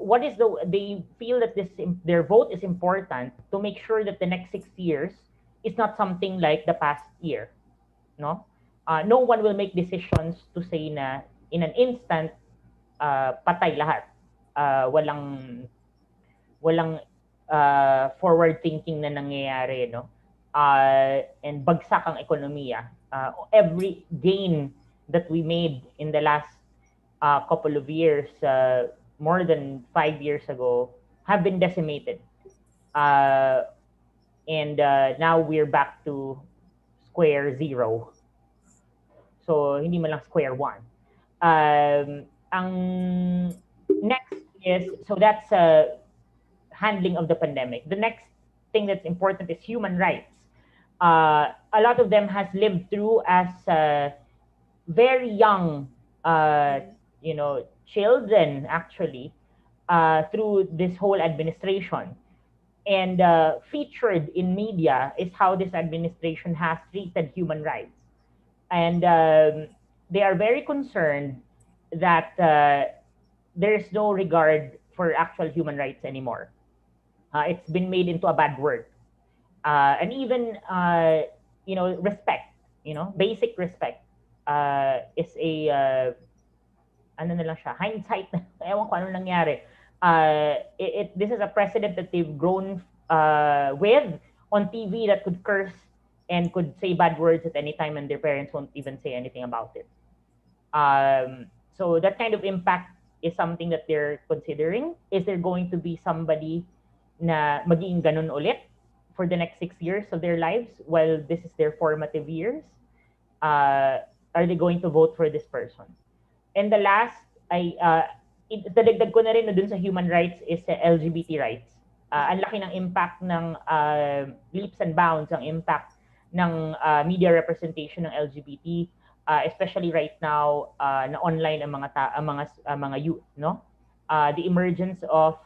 they feel that their vote is important to make sure that the next 6 years is not something like the past year. No? No one will make decisions to say na in an instant patay lahat. Walang forward thinking na nangyayari, no? And bagsak ang ekonomiya. Every gain that we made in the last couple of years, more than 5 years ago, have been decimated. And now we're back to square zero. So, hindi man lang square one. Ang next is, so that's handling of the pandemic. The next thing that's important is human rights. a lot of them has lived through as very young, children actually, through this whole administration. And featured in media is how this administration has treated human rights. And they are very concerned that there's no regard for actual human rights anymore. It's been made into a bad word. And even, respect, basic respect is a, ano na lang siya, hindsight, ewan ko ano nangyari. This is a precedent that they've grown with on TV, that could curse and could say bad words at any time, and their parents won't even say anything about it. So that kind of impact is something that they're considering. Is there going to be somebody na magiging ganun ulit for the next 6 years of their lives while this is their formative years? Are they going to vote for this person? And the last, dadagdag ko na rin dun sa human rights is LGBT rights. Ang laki ng impact ng leaps and bounds, ang impact ng media representation ng LGBT, especially right now na online ang mga youth, no? The emergence of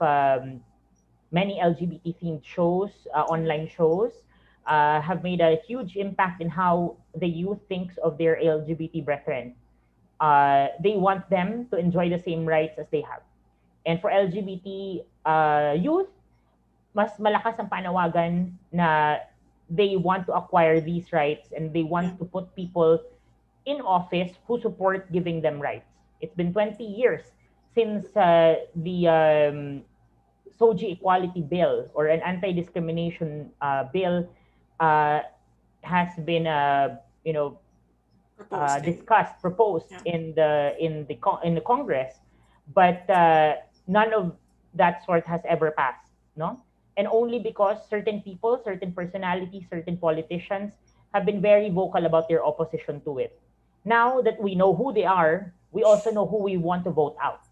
many LGBT themed shows, online shows, have made a huge impact in how the youth thinks of their LGBT brethren. They want them to enjoy the same rights as they have. And for LGBT youth, mas malakas ang panawagan na they want to acquire these rights, and they want to put people in office who support giving them rights. It's been 20 years since the SOGI Equality Bill, or an anti-discrimination bill, has been proposed in the Congress, but none of that sort has ever passed, no? And only because certain people, certain personalities, certain politicians have been very vocal about their opposition to it. Now that we know who they are, we also know who we want to vote out.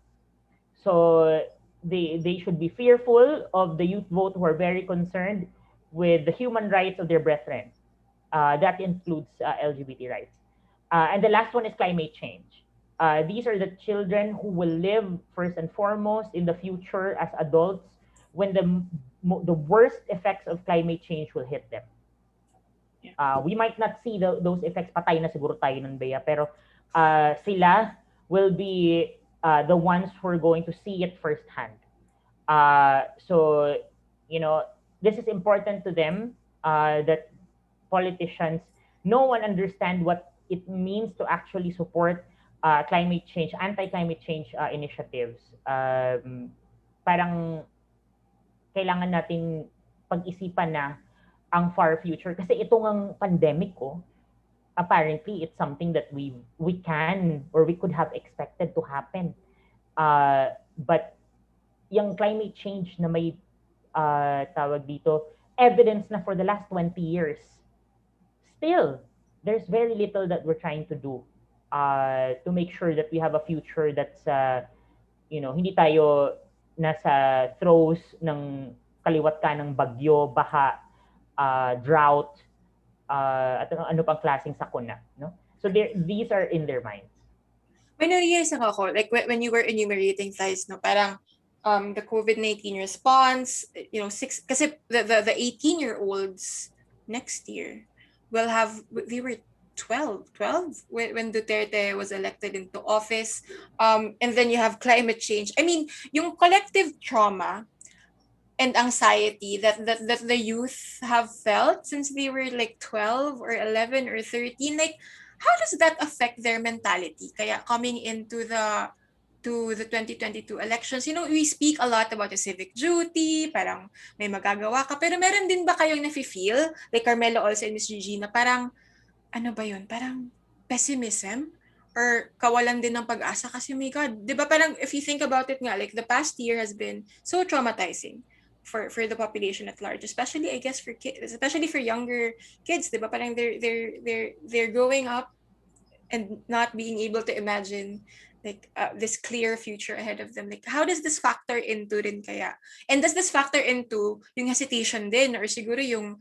So they should be fearful of the youth vote who are very concerned with the human rights of their brethren. That includes LGBT rights. And the last one is climate change. These are the children who will live first and foremost in the future as adults when the worst effects of climate change will hit them. We might not see those effects, patay na siguro tayo nun, Bea, pero sila will be the ones who are going to see it firsthand. So, this is important to them, that politicians know and understand what it means to actually support climate change, anti-climate change initiatives. Parang kailangan nating pag-isipan na ang far future, kasi ito ngang pandemic apparently it's something that we can or we could have expected to happen, but yung climate change na may tawag dito, evidence na for the last 20 years, still there's very little that we're trying to do to make sure that we have a future that's hindi tayo nasa throes ng kaliwat ka ng bagyo, baha, drought, at ano pang klaseng sakuna, no? So these are in their minds. May na-realize ako, like when you were enumerating guys, no, parang the COVID-19 response, kasi the 18-year-olds next year will have, they were 12 when Duterte was elected into office, and then you have climate change. I mean, yung collective trauma and anxiety that the youth have felt since they were like 12 or 11 or 13, like how does that affect their mentality? Kaya coming into the 2022 elections, we speak a lot about the civic duty, parang may magagawa ka, pero meron din ba kayong nafe-feel, like Carmelo also and Miss Gigi, na parang ano ba yun? Parang pessimism or kawalan din ng pag-asa kasi my God, 'di ba parang if you think about it nga, like the past year has been so traumatizing for the population at large, especially I guess for kids, especially for younger kids, 'di ba parang they're growing up and not being able to imagine like this clear future ahead of them. Like how does this factor into rin kaya? And does this factor into yung hesitation din or siguro yung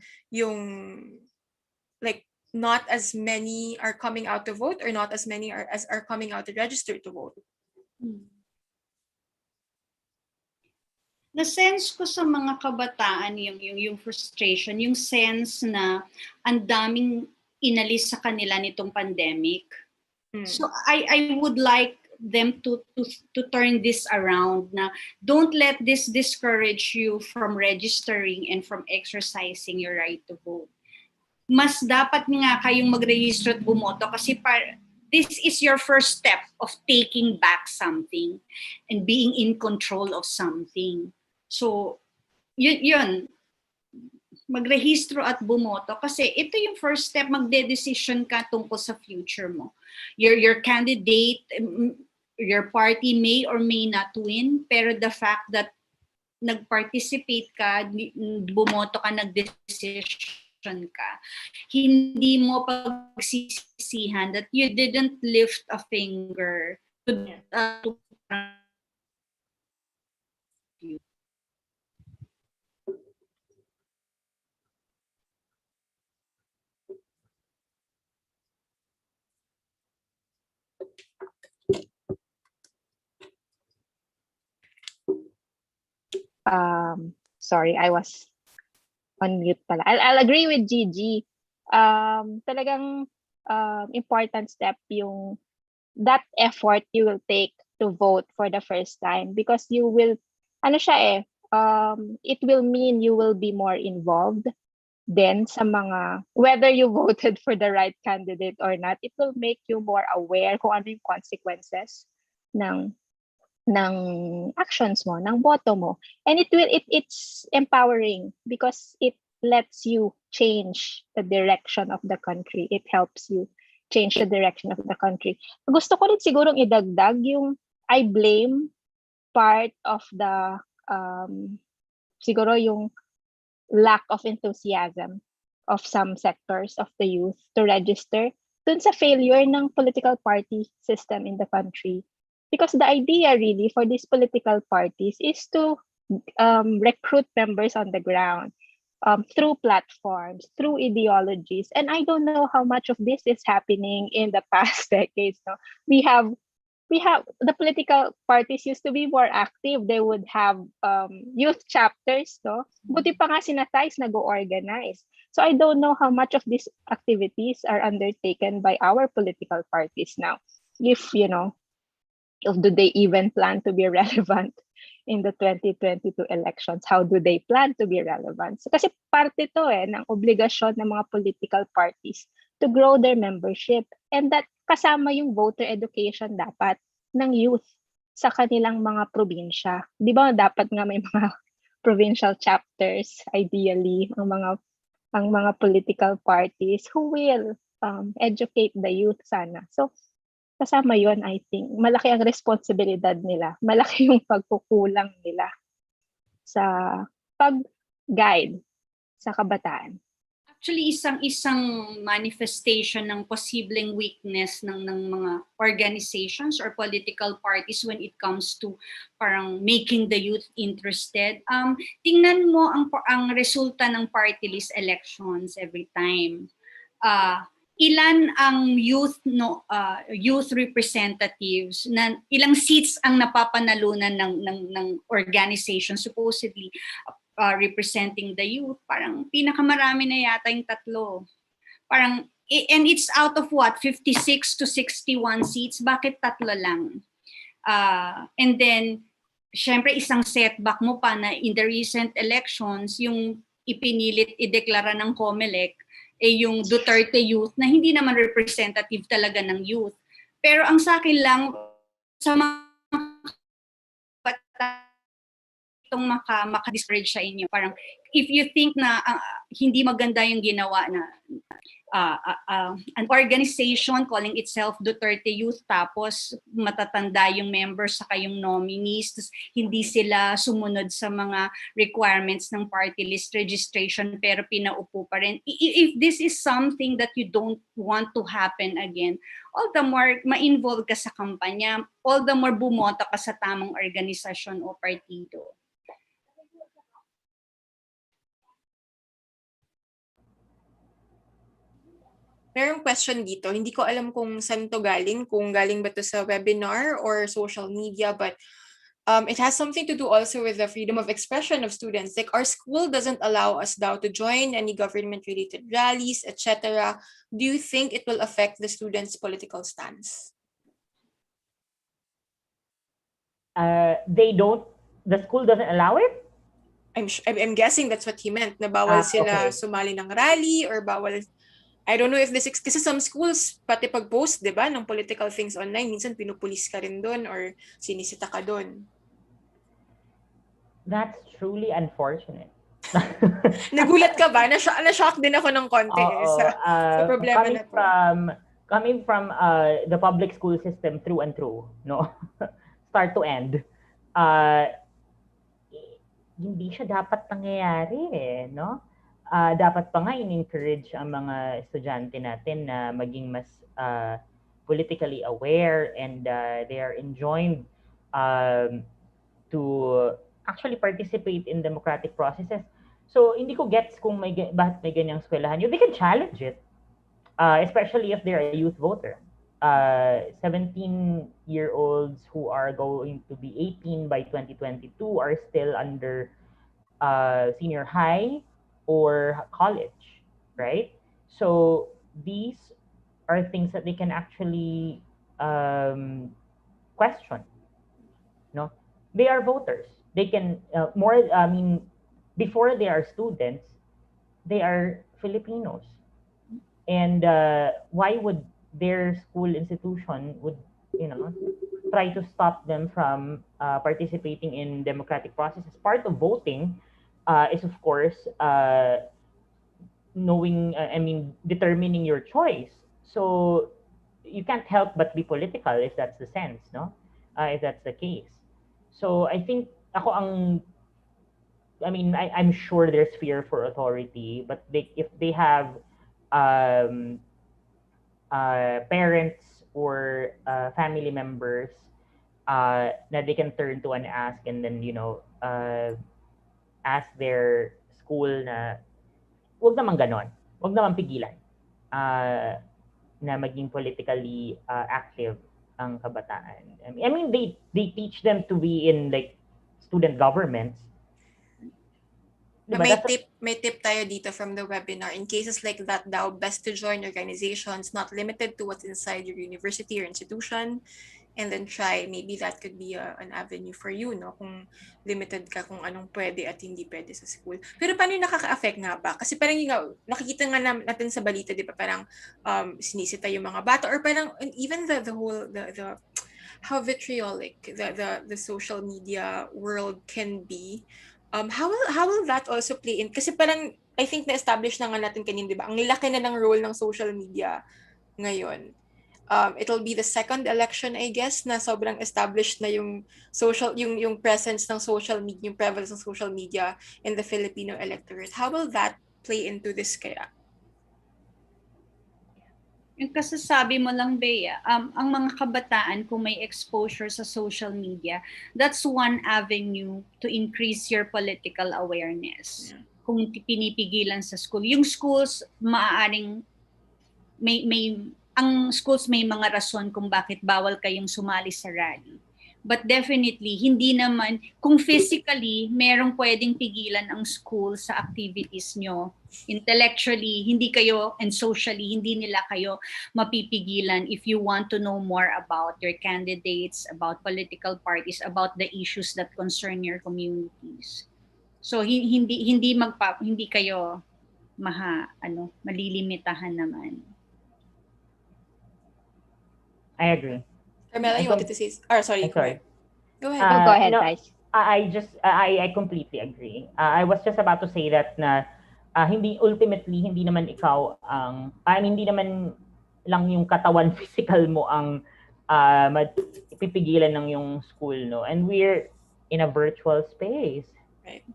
like not as many are coming out to vote, or not as many are coming out to register to vote? Na-sense ko sa mga kabataan yung frustration, yung sense na ang daming inalis sa kanila nitong pandemic. So I would like them to turn this around, na don't let this discourage you from registering and from exercising your right to vote. Mas dapat nga kayong magrehistro at bumoto kasi this is your first step of taking back something and being in control of something. So, yun, magrehistro at bumoto kasi ito yung first step, magde-decision ka tungkol sa future mo. Your candidate, your party may or may not win, pero the fact that nag-participate ka, bumoto ka, nag-decision ka, hindi mo pagsisisihan that you didn't lift a finger to Sorry, I was on mute pala. I'll agree with Gigi. Talagang important step yung that effort you will take to vote for the first time, because you will, it will mean you will be more involved then sa mga, whether you voted for the right candidate or not, it will make you more aware kung ano yung consequences ng actions mo, ng boto mo. And it's empowering because it lets you change the direction of the country. It helps you change the direction of the country. Gusto ko rin sigurong idagdag yung I blame part of the siguro yung lack of enthusiasm of some sectors of the youth to register dun sa failure ng political party system in the country. Because the idea really for these political parties is to recruit members on the ground through platforms, through ideologies. And I don't know how much of this is happening in the past decades. No? We have the political parties used to be more active. They would have youth chapters. No? Buti pa nga sinatize nag-organize. So I don't know how much of these activities are undertaken by our political parties now. If, do they even plan to be relevant in the 2022 elections? How do they plan to be relevant? So, kasi parte to ng obligasyon ng mga political parties to grow their membership. And that kasama yung voter education dapat ng youth sa kanilang mga probinsya. Di ba dapat nga may mga provincial chapters, ideally, ang mga political parties who will educate the youth sana. So, kasama yon, I think. Malaki ang responsibilidad nila. Malaki yung pagkukulang nila sa pag-guide sa kabataan. Actually, isang manifestation ng posibleng weakness ng mga organizations or political parties when it comes to parang making the youth interested. Tingnan mo ang resulta ng party list elections every time. Ilan ang youth representatives, na ilang seats ang napapanalunan ng organization supposedly representing the youth, parang pinakamarami na yata yung 3. Parang and it's out of what, 56 to 61 seats, bakit 3 lang? And then syempre isang setback mo pa na in the recent elections yung ipinilit ideklara ng COMELEC yung Duterte youth na hindi naman representative talaga ng youth. Pero ang sa akin lang, sa mga itong maka-discourage sa inyo, parang if you think na hindi maganda yung ginawa na an organization calling itself Duterte Youth, tapos matatanda yung members saka yung nominees, hindi sila sumunod sa mga requirements ng party list registration pero pinaupo pa rin. If this is something that you don't want to happen again, all the more ma-involve ka sa kampanya, all the more bumoto ka sa tamang organisasyon o partido. Merong question dito. Hindi ko alam kung saan to galing, kung galing ba to sa webinar or social media, but it has something to do also with the freedom of expression of students. Like, our school doesn't allow us now to join any government-related rallies, etc. Do you think it will affect the students' political stance? The school doesn't allow it? I'm guessing that's what he meant, na bawal sila sumali ng rally or bawal. I don't know if this, kasi some schools, pati pag-post, di ba, ng political things online, minsan pinupulis ka rin doon or sinisita ka doon. That's truly unfortunate. Nagulat ka ba? Na-shock din ako ng konti sa problema na to. Coming from the public school system through and through, no? Start to end. Hindi siya dapat nangyayari no? Dapat pa nga in-encourage ang mga estudyante natin na maging mas politically aware and they are enjoined to actually participate in democratic processes. So, hindi ko gets kung bakit may ganyang eskwelahan. They can challenge it, especially if they're a youth voter. 17-year-olds who are going to be 18 by 2022 are still under senior high or college, right? So these are things that they can actually question. No, they are voters. They can before they are students, they are Filipinos, and why would their school institution would try to stop them from participating in democratic processes? Part of voting is, of course, determining your choice. So you can't help but be political if that's the sense, no? If that's the case. So I think I'm sure there's fear for authority, but if they have parents or family members that they can turn to and ask, and then ask their school na wag naman ganon, wag naman pigilan na maging politically active ang kabataan. I mean they teach them to be in like student governments. Diba, may tip tayo dito from the webinar. In cases like that daw, best to join organizations not limited to what's inside your university or institution, and then try, maybe that could be an avenue for you, no? Kung limited ka kung anong pwede at hindi pwede sa school. Pero paano yung nakaka-affect nga ba? Kasi parang nakikita nga natin sa balita, di ba, parang sinisita yung mga bata, or parang even the whole how vitriolic the social media world can be. How will that also play in? Kasi parang, I think na-establish na nga natin kanina, di ba? Ang laki na ng role ng social media ngayon. It'll be the second election, I guess, na sobrang established na yung presence ng social media, yung prevalence ng social media in the Filipino electorate. How will that play into this kaya? Yung kasasabi mo lang, Bea, ang mga kabataan, kung may exposure sa social media, that's one avenue to increase your political awareness. Yeah. Kung pinipigilan sa school. Yung schools, maaaring ang schools may mga rason kung bakit bawal kayong sumali sa rally. But definitely, hindi naman, kung physically, merong pwedeng pigilan ang school sa activities nyo. Intellectually, hindi kayo, and socially, hindi nila kayo mapipigilan if you want to know more about your candidates, about political parties, about the issues that concern your communities. So, hindi kayo malilimitahan naman. I agree. Carmela, you wanted to say? Sorry. Go ahead. Go ahead, guys. I completely agree. I was just about to say that na hindi naman ikaw ang hindi naman lang yung katawan physical mo ang pipigilan ng yung school, no? And we're in a virtual space. Right.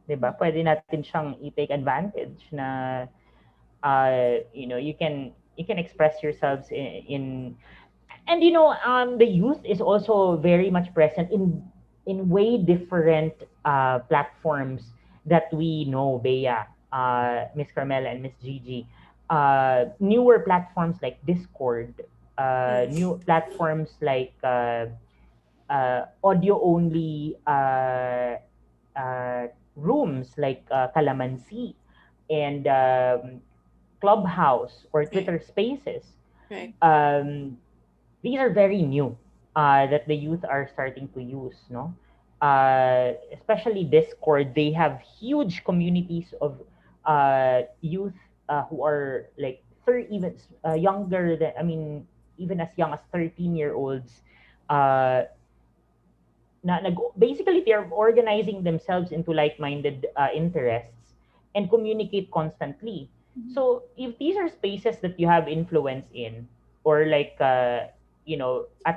'Di ba? Pwede natin siyang i-take advantage na you can express yourselves in and the youth is also very much present in way different platforms that we know, Bea, Miss Carmela, and Miss Gigi. newer platforms like Discord, new platforms like audio only rooms like Calamansi and Clubhouse or Twitter Spaces. Right. These are very new that the youth are starting to use, no? Especially Discord, they have huge communities of youth who are like 30, even younger than, I mean, even as young as 13-year-olds. Basically, they're organizing themselves into like-minded interests and communicate constantly. So if these are spaces that you have influence in, or like at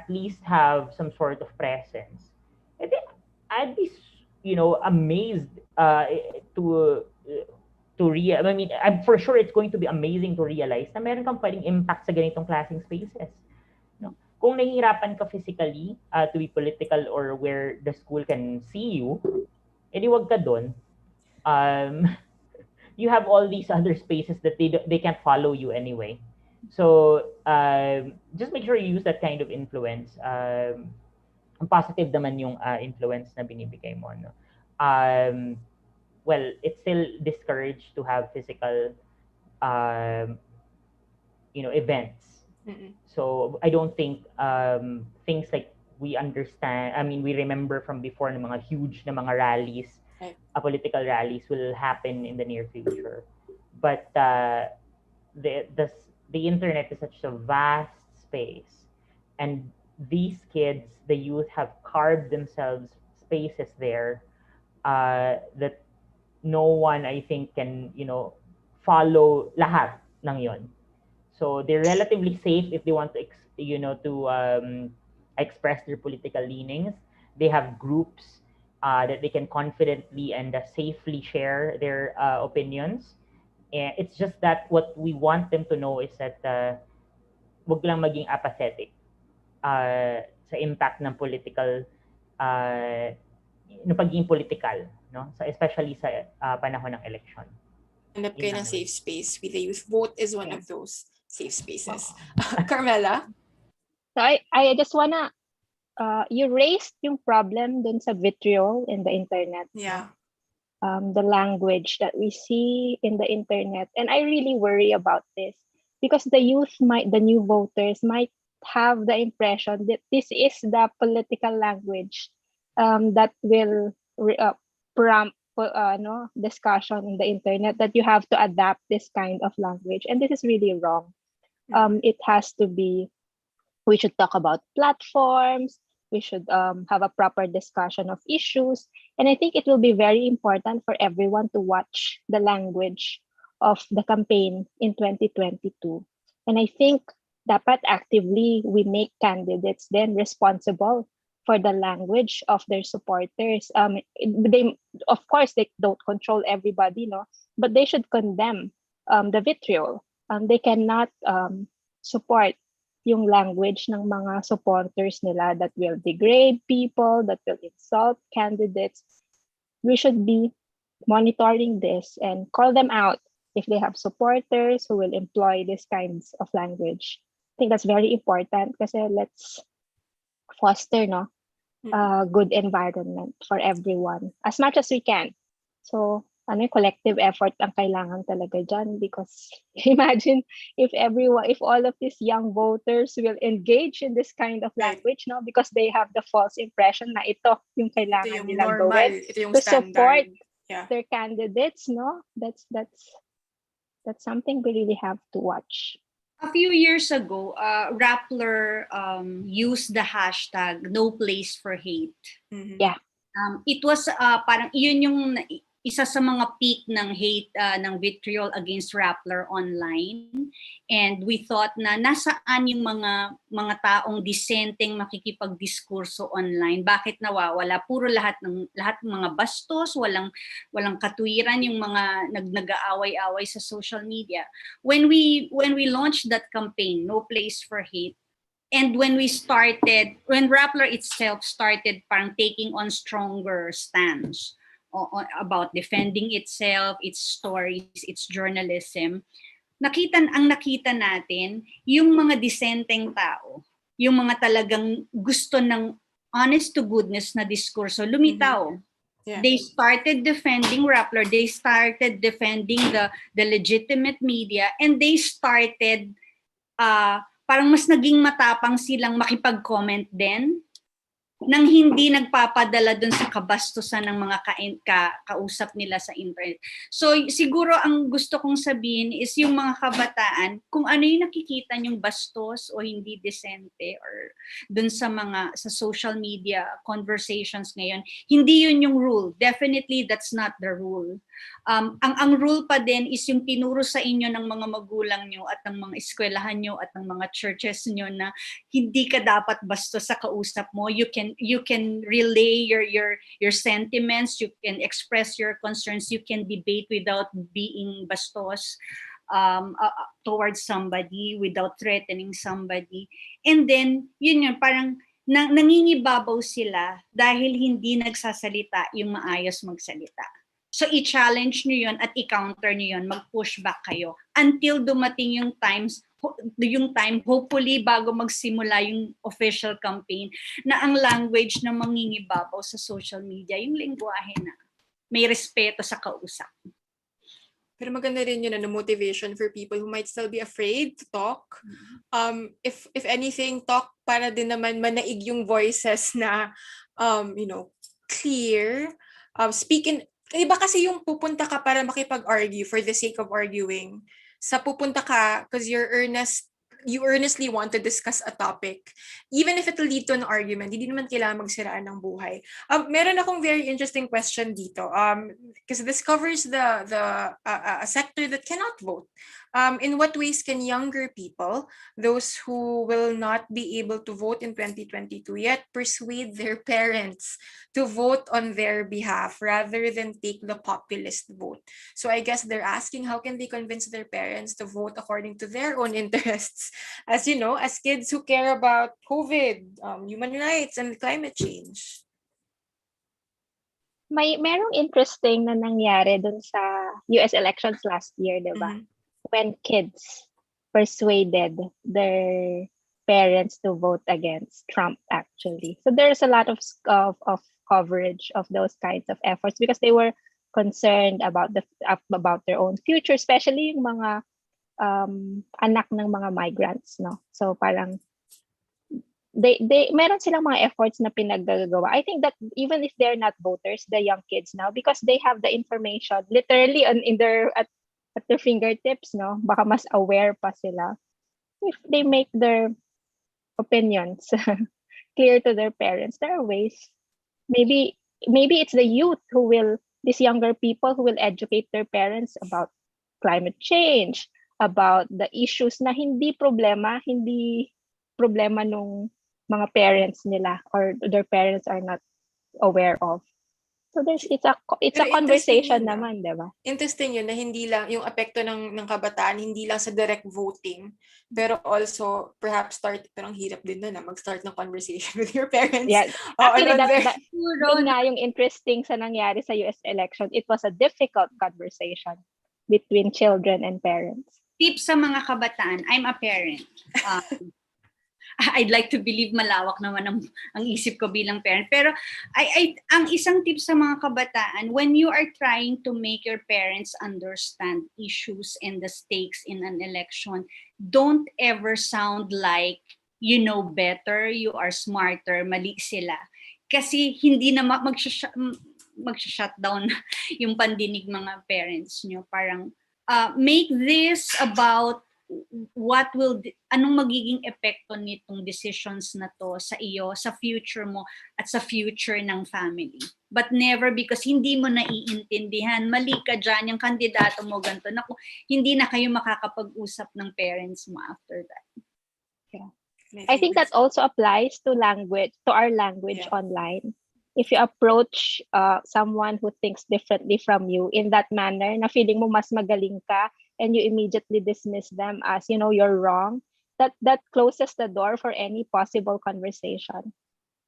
least have some sort of presence, I think I'd be amazed I mean, I'm for sure it's going to be amazing to realize na meron kang pwedeng impact sa ganitong klaseng spaces. No? Kung nahihirapan ka physically to be political or where the school can see you, edi wag ka doon. You have all these other spaces that they can't follow you anyway. So just make sure you use that kind of influence. Positive naman yung influence na binibigay mo. No? Well, it's still discouraged to have physical events. So I don't think things like we understand, I mean, we remember from before ng mga huge na mga rallies, political rallies will happen in the near future. But the internet is such a vast space, and these kids, the youth, have carved themselves spaces there that no one, I think, can follow lahat ng yon. So they're relatively safe if they want to express their political leanings. They have groups that they can confidently and safely share their opinions. And it's just that what we want them to know is that wag lang maging apathetic sa impact ng political pagiging political, no? So especially sa panahon ng election. Hanap kayo ng safe space with the youth. Vote is one of those safe spaces. Carmela? So I just wanna you raised yung problem dun sa vitriol in the internet. Yeah. The language that we see in the internet, and I really worry about this because the new voters might have the impression that this is the political language that will prompt discussion in the internet, that you have to adapt this kind of language, and this is really wrong. It has to be, we should talk about platforms, we should have a proper discussion of issues, and I think it will be very important for everyone to watch the language of the campaign in 2022. And I think dapat actively we make candidates then responsible for the language of their supporters. They, of course, they don't control everybody, no, but they should condemn the vitriol. They cannot support yung language ng mga supporters nila that will degrade people, that will insult candidates. We should be monitoring this and call them out if they have supporters who will employ these kinds of language. I think that's very important kasi let's foster good environment for everyone as much as we can. So collective effort ang kailangan talaga dyan, because imagine if all of these young voters will engage in this kind of language, no, because they have the false impression na ito yung kailangan nilang gawin to support their candidates, no, that's something we really have to watch. A few years ago, Rappler used the hashtag "No Place for Hate." Yeah. It was parang yun yung isa sa mga peak ng hate ng vitriol against Rappler online, and we thought na nasaan yung mga taong disenteng makikipagdiskurso online, bakit nawawala, puro lahat ng mga bastos, walang katwiran yung mga nag-aaway-away sa social media. When we launched that campaign, No Place for Hate, and when Rappler itself started parang taking on stronger stance about defending itself, its stories, its journalism, nakita natin yung mga disenteng tao, yung mga talagang gusto ng honest to goodness na diskurso, lumitaw. Yeah. They started defending Rappler, they started defending the legitimate media, and they started parang mas naging matapang silang makipag-comment din nang hindi nagpapadala dun sa kabastusan ng mga kausap nila sa internet. So siguro ang gusto kong sabihin is yung mga kabataan, kung ano yung nakikita yung bastos o hindi decente or dun sa social media conversations ngayon, hindi yun yung rule. Definitely that's not the rule. Ang rule pa din is yung tinuro sa inyo ng mga magulang nyo at ng mga eskwelahan nyo at ng mga churches nyo na hindi ka dapat bastos sa kausap mo. You can relay your sentiments, you can express your concerns, you can debate without being bastos towards somebody, without threatening somebody. And then yun parang nangingibabaw sila dahil hindi nagsasalita yung maayos magsalita. So i-challenge nyo yun at i-counter nyo yun, mag-push back kayo until dumating yung time, hopefully bago magsimula yung official campaign, na ang language na mangingibabaw sa social media, yung lengguwahe na may respeto sa kausap. Pero maganda rin yun, motivation for people who might still be afraid to talk. If anything, talk para din naman manaig yung voices na, clear. Iba kasi yung pupunta ka para makipag-argue for the sake of arguing. Sa pupunta ka because you earnestly want to discuss a topic. Even if it will lead to an argument, hindi naman kailangan magsiraan ng buhay. Meron akong very interesting question dito. Because this covers a sector that cannot vote. In what ways can younger people, those who will not be able to vote in 2022 yet, persuade their parents to vote on their behalf rather than take the populist vote? So I guess they're asking, how can they convince their parents to vote according to their own interests? As you know, as kids who care about COVID, human rights, and climate change. Merong interesting na nangyari dun sa US elections last year, di ba? When kids persuaded their parents to vote against Trump, actually. So there's a lot of coverage of those kinds of efforts because they were concerned about their own future, especially yung mga anak ng mga migrants, no? So parang they meron silang mga efforts na pinaggagawa. I think that even if they're not voters, the young kids now, because they have the information literally at their fingertips, no? Baka mas aware pa sila if they make their opinions clear to their parents. There are ways. Maybe it's the youth these younger people who will educate their parents about climate change, about the issues na hindi problema nung mga parents nila or their parents are not aware of. So it's a conversation naman, di ba? Interesting yun na hindi lang yung apekto ng kabataan, hindi lang sa direct voting, pero also perhaps parang hirap din na mag-start ng conversation with your parents. Yeah. Actually, yun nga yung interesting sa nangyari sa US election. It was a difficult conversation between children and parents. Tips sa mga kabataan, I'm a parent. I'd like to believe malawak naman ang isip ko bilang parent. Pero ang isang tip sa mga kabataan, when you are trying to make your parents understand issues and the stakes in an election, don't ever sound like you know better, you are smarter, mali sila. Kasi hindi na mag-shutdown yung pandinig mga parents nyo. Parang make this about anong magiging epekto nitong decisions na to sa iyo, sa future mo, at sa future ng family. But never because hindi mo naiintindihan, mali ka dyan, yung kandidato mo ganito, naku, hindi na kayo makakapag-usap ng parents mo after that. Yeah. I think that also applies to our language online. If you approach someone who thinks differently from you in that manner, na feeling mo mas magaling ka, and you immediately dismiss them as, you're wrong, that closes the door for any possible conversation.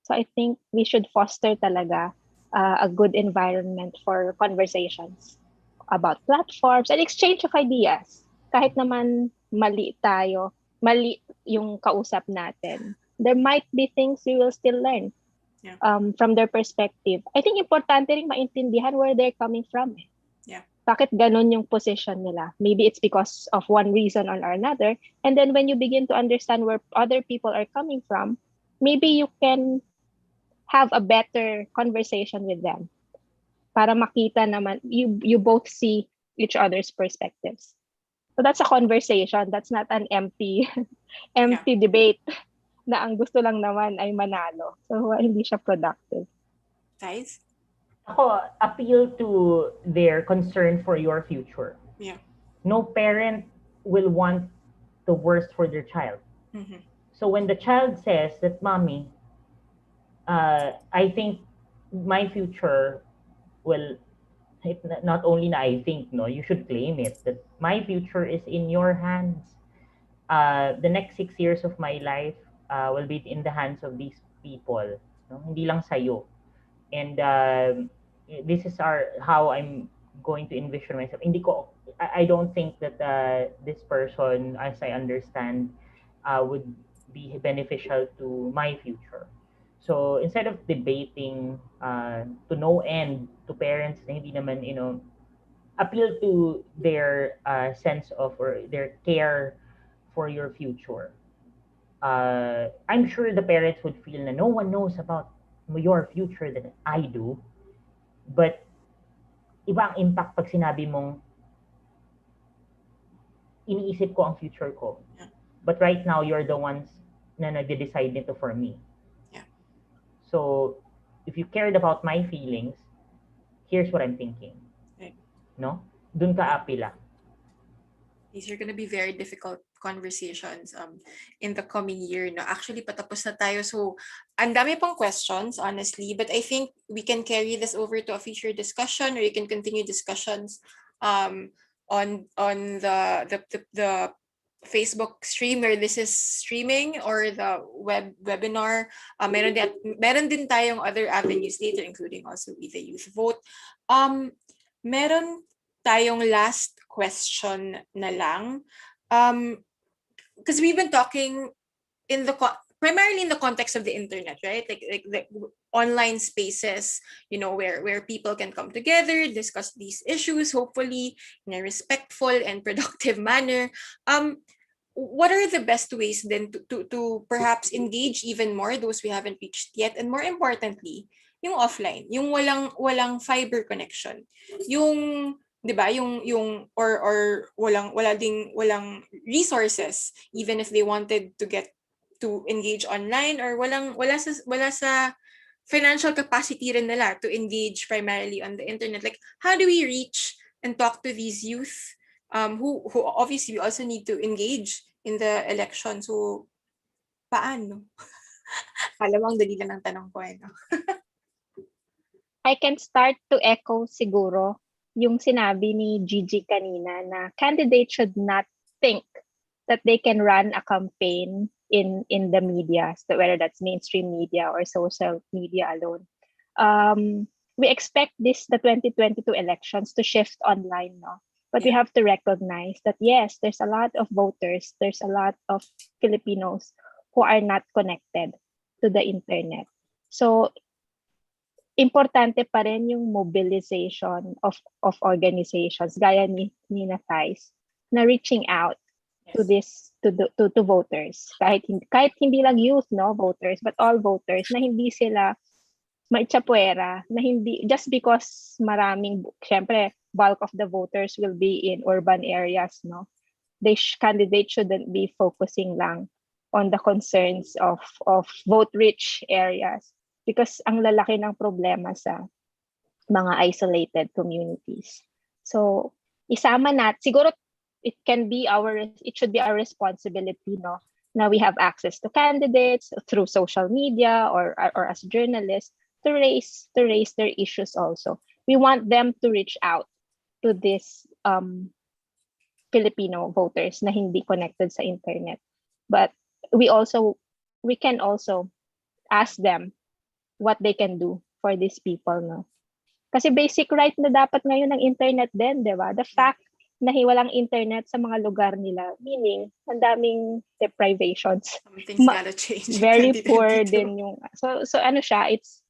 So I think we should foster talaga a good environment for conversations about platforms and exchange of ideas. kahit naman mali tayo, mali yung kausap natin, there might be things we will still learn from their perspective. I think importante rin maintindihan where they're coming from. Yeah. Bakit ganun yung position nila? Maybe it's because of one reason or another. And then when you begin to understand where other people are coming from, maybe you can have a better conversation with them para makita naman, you both see each other's perspectives. So that's a conversation. That's not an empty debate na ang gusto lang naman ay manalo. So hindi siya productive. Guys? Ako, appeal to their concern for your future. Yeah. No parent will want the worst for their child. Mm-hmm. So when the child says that, Mommy, I think my future will, not only na I think, no, you should claim it, that my future is in your hands. The next 6 years of my life will be in the hands of these people. No? Hindi lang sa'yo. And this is how I'm going to envision myself. I don't think that this person, as I understand, would be beneficial to my future. So instead of debating to no end to parents na hindi naman, appeal to their sense of or their care for your future. I'm sure the parents would feel na no one knows about your future than I do. But iba ang impact pag sinabi mong iniisip ko ang future ko. Yeah. But right now, you're the ones na nagde-decide nito for me. Yeah. So, if you cared about my feelings, here's what I'm thinking. Right. No? Dun ka apila. These are gonna be very difficult conversations in the coming year. No? Actually, patapos na tayo. So, ang dami pang questions, honestly. But I think we can carry this over to a future discussion, or you can continue discussions on the Facebook stream where this is streaming, or the webinar. Meron din tayong other avenues later, including also with the youth vote. Meron tayong last question na lang. Because we've been talking primarily in the context of the internet, right? Like the online spaces, where people can come together, discuss these issues, hopefully in a respectful and productive manner. What are the best ways then to perhaps engage even more those we haven't reached yet, and more importantly, yung offline, yung walang fiber connection, yung 'di ba, yung or walang resources even if they wanted to get to engage online, or wala sa financial capacity rin nila to engage primarily on the internet. Like, how do we reach and talk to these youth who obviously also need to engage in the election? So paano? Alam mo, ang dali lang ng tanong ko no? I can start to echo siguro yung sinabi ni Gigi kanina na candidates should not think that they can run a campaign in the media, so whether that's mainstream media or social media alone. We expect the 2022 elections to shift online, no? But we have to recognize that yes, there's a lot of voters, there's a lot of Filipinos who are not connected to the internet. So importante pa rin yung mobilization of organizations gaya ni Thais na reaching out to voters, kahit hindi lang youth, no, voters, but all voters, na hindi sila maitsapwera, na hindi just because syempre bulk of the voters will be in urban areas, no. Candidates shouldn't be focusing lang on the concerns of vote rich areas, because ang lalaki ng problema sa mga isolated communities. So, isama siguro it should be our responsibility, no? Now we have access to candidates through social media or as journalists to raise their issues also. We want them to reach out to these Filipino voters na hindi connected sa internet. But we can also ask them what they can do for these people, no? Kasi basic right na dapat ngayon ng internet din, di ba? The fact walang internet sa mga lugar nila. Meaning, ang daming deprivations. Something's gotta change in Very poor 2022. din yung... So ano siya, it's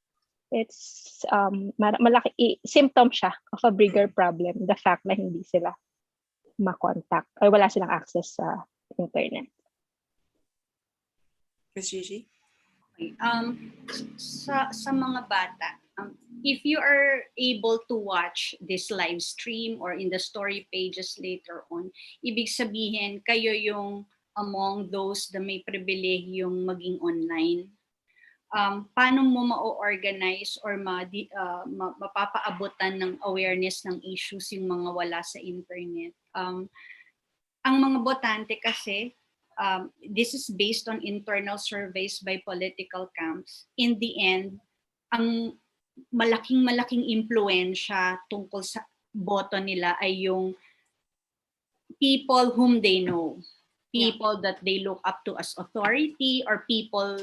malaki symptom siya of a bigger problem, the fact na hindi sila makontak or wala silang access sa internet. Ms. Gigi? Okay. Sa mga bata, if you are able to watch this live stream or in the story pages later on, ibig sabihin kayo yung among those na may pribilehiyong maging online. Paano mo ma-organize or mapapaabutan ng awareness ng issues yung mga wala sa internet? Ang mga botante kasi, this is based on internal surveys by political camps. In the end, ang malaking impluensya tungkol sa boto nila ay yung people whom they know, people that they look up to as authority, or people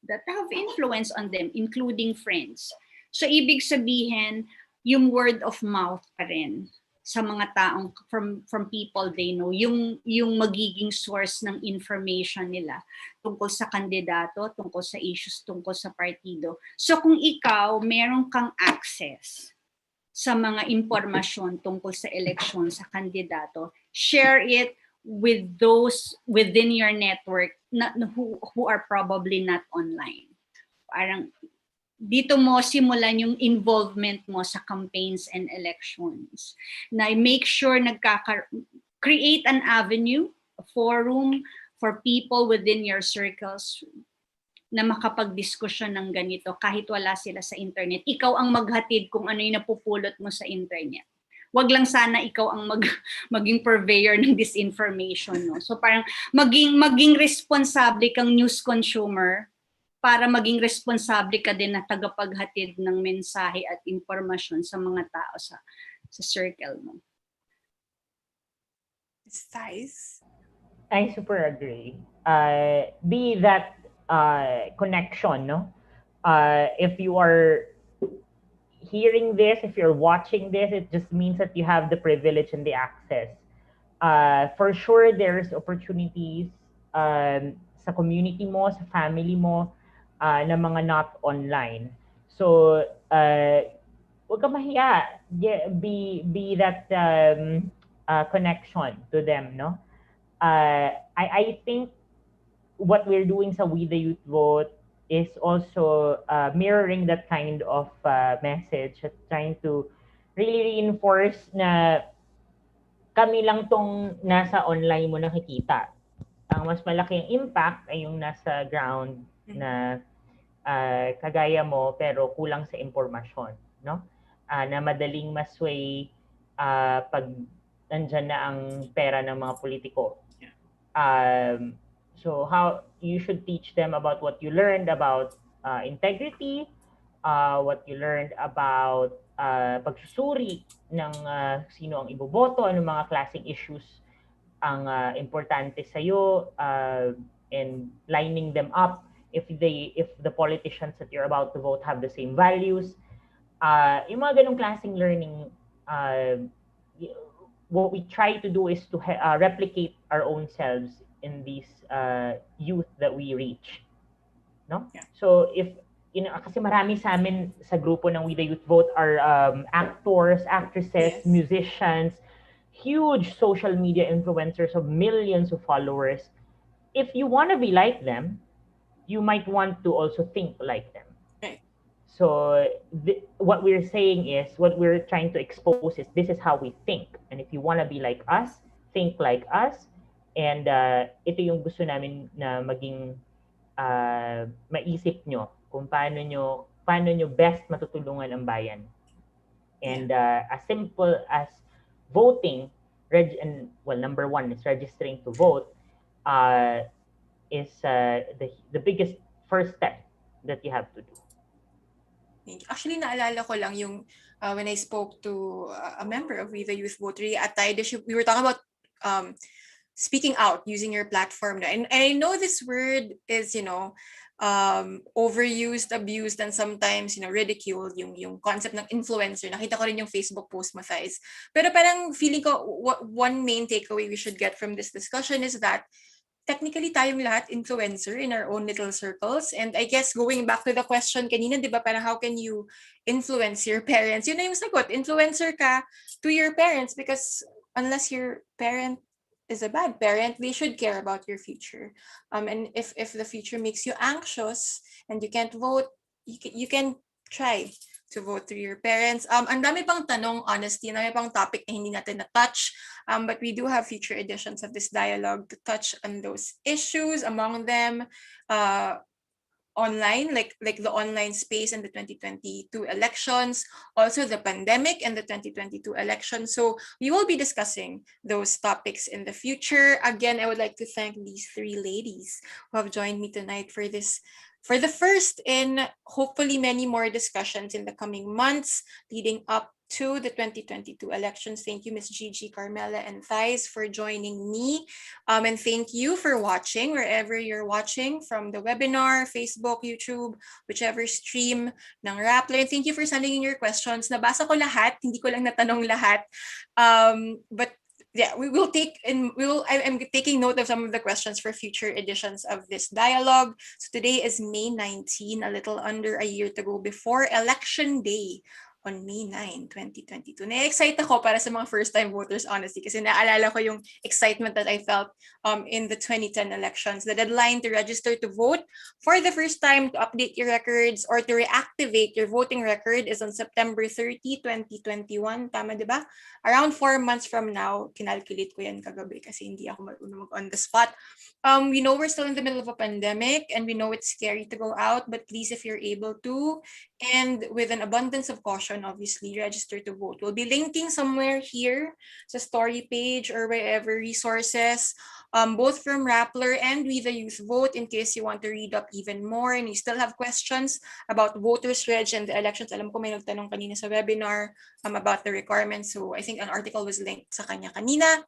that have influence on them, including friends. So ibig sabihin, yung word of mouth pa rin sa mga taong from people they know, yung magiging source ng information nila tungkol sa kandidato, tungkol sa issues, tungkol sa partido. So kung ikaw meron kang access sa mga impormasyon tungkol sa eleksyon sa kandidato, share it with those within your network who are probably not online. Parang dito mo simulan yung involvement mo sa campaigns and elections. Na make sure create an avenue, a forum for people within your circles na makapag-diskusyon ng ganito kahit wala sila sa internet. Ikaw ang maghatid kung ano yung napupulot mo sa internet. Wag lang sana ikaw ang maging purveyor ng disinformation, no? So parang maging responsable kang news consumer para maging responsable ka din na tagapaghatid ng mensahe at impormasyon sa mga tao sa circle mo. Size? I super agree. Be that connection, no? If you are hearing this, if you're watching this, it just means that you have the privilege and the access. For sure, there's opportunities sa community mo, sa family mo, na mga not online. So, huwag ka mahiya. Be that connection to them, no? I think what we're doing sa We the Youth Vote is also mirroring that kind of message at trying to really reinforce na kami lang tong nasa online mo nakikita. Ang mas malaking impact ay yung nasa ground na kagaya mo pero kulang sa impormasyon, no? Na madaling masway pag nandyan na ang pera ng mga politiko. So how you should teach them about what you learned about integrity, what you learned about pagsusuri ng sino ang iboboto, anong mga klaseng issues ang importante sa'yo, and lining them up if the politicians that you're about to vote have the same values. Yung mga ganong klaseng learning, what we try to do is to replicate our own selves in these youth that we reach, no? Yeah. So if kasi marami sa amin sa grupo ng We the Youth Vote are actors, actresses, musicians, huge social media influencers of millions of followers. If you want to be like them, you might want to also think like them. Right. So what we're saying is, what we're trying to expose is, this is how we think. And if you want to be like us, think like us. And ito yung gusto namin na maging maisip nyo kung paano nyo best matutulungan ang bayan. And as simple as voting, number one is registering to vote, is the biggest first step that you have to do. Actually, naalala ko lang yung when I spoke to a member of We the Youth Vote, really at Tide, we were talking about speaking out using your platform. And I know this word is, overused, abused, and sometimes, ridiculed, yung concept ng influencer. Nakita ko rin yung Facebook post mo, Thais. Pero parang feeling ko, one main takeaway we should get from this discussion is that technically tayong lahat influencer in our own little circles. And I guess going back to the question kanina, di ba, parang how can you influence your parents? Yun na yung sagot, influencer ka to your parents, because unless your parent is a bad parent, they should care about your future. And if the future makes you anxious and you can't vote, you can try to vote through your parents. Ang dami pang tanong, honestly, ang dami pang topic na hindi natin na-touch, but we do have future editions of this dialogue to touch on those issues, among them, online, like the online space and the 2022 elections, also the pandemic and the 2022 elections. So we will be discussing those topics in the future. Again, I would like to thank these three ladies who have joined me tonight for the first in hopefully many more discussions in the coming months leading up to the 2022 elections. Thank you, Ms. Gigi, Carmela, and Thais for joining me. And thank you for watching wherever you're watching, from the webinar, Facebook, YouTube, whichever stream ng Rappler. And thank you for sending in your questions. Nabasa ko lahat, hindi ko lang natanong lahat. But yeah, I'm taking note of some of the questions for future editions of this dialogue. So today is May 19, a little under a year to go before Election Day on May 9, 2022. Na-excite ako para sa mga first-time voters, honestly, kasi naalala ko yung excitement that I felt in the 2010 elections. The deadline to register to vote for the first time, to update your records, or to reactivate your voting record is on September 30, 2021. Tama, di ba? Around 4 months from now, kinalculate ko yan kagabi kasi hindi ako marunong on the spot. We know we're still in the middle of a pandemic, and we know it's scary to go out, but please, if you're able to, and with an abundance of caution, obviously, register to vote. We'll be linking somewhere here sa story page or wherever resources, both from Rappler and We the Youth Vote, in case you want to read up even more and you still have questions about voters' reg and the elections. Alam ko may nagtanong kanina sa webinar about the requirements, so I think an article was linked sa kanya kanina.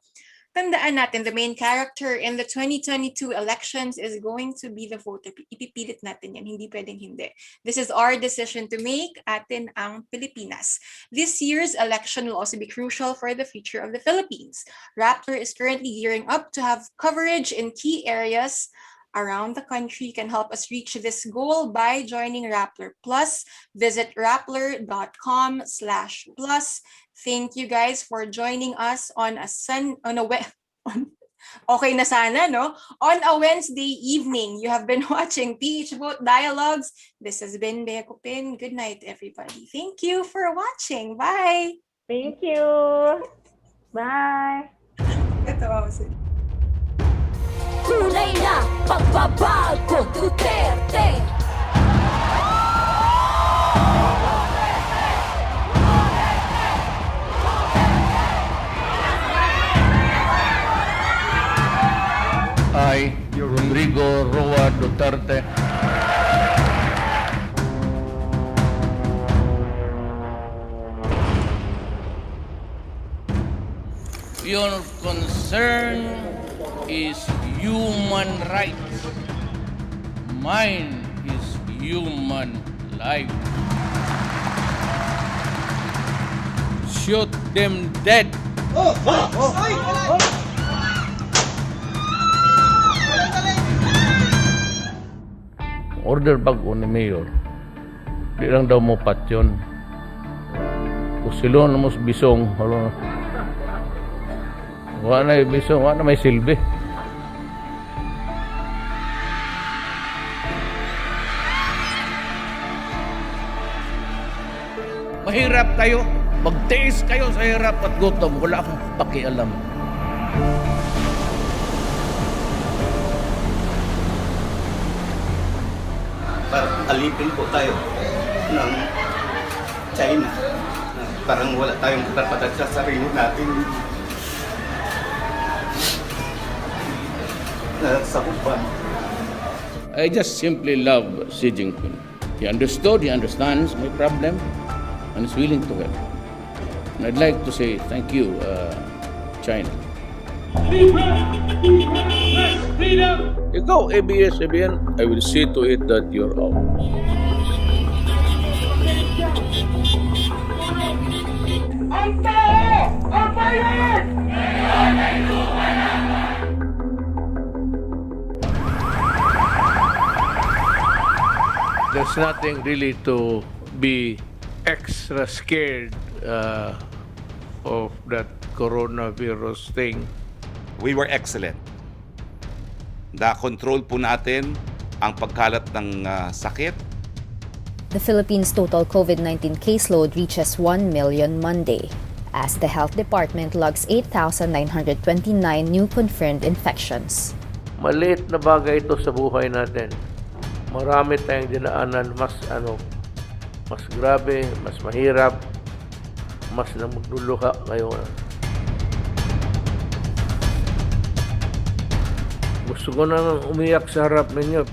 Tandaan natin, the main character in the 2022 elections is going to be the voter. Ipipilit natin yan, hindi pwedeng hindi. This is our decision to make, atin ang Pilipinas. This year's election will also be crucial for the future of the Philippines. Rappler is currently gearing up to have coverage in key areas around the country. You can help us reach this goal by joining Rappler Plus. Visit rappler.com/plus. Thank you guys for joining us on a okay na sana, no? On a Wednesday evening. You have been watching PH Vote Dialogues. This has been Bea Copin. Good night, everybody. Thank you for watching. Bye! Thank you! Bye! Kulay na pagbabago Duterte. I, Rodrigo Roa Duterte, Your concern is human rights. Mine is human life. Shoot them dead. order bago ni Mayor. Di lang daw mo patyon. Kung silo na mo bisong, wala na bisong, wala na may silbi. Mahirap kayo, magtiis kayo sa hirap at gutom, wala akong pakialam. Alipin po tayo ng China na parang wala tayong karapatan sa sarili natin na sakupan. I just simply love Xi Jinping. He understood, he understands my problem, and is willing to help. And I'd like to say thank you, China. Ikaw, ABS-CBN, I will see to it that you're out. There's nothing really to be extra scared of that coronavirus thing. We were excellent. Na-control po natin ang pagkalat ng sakit. The Philippines' total COVID-19 caseload reaches 1 million Monday, as the health department logs 8,929 new confirmed infections. Maliit na bagay ito sa buhay natin. Marami tayong dinaanan mas grabe, mas mahirap, mas namululuha ngayon. Gusto ko nang umiyak sa harap ninyo.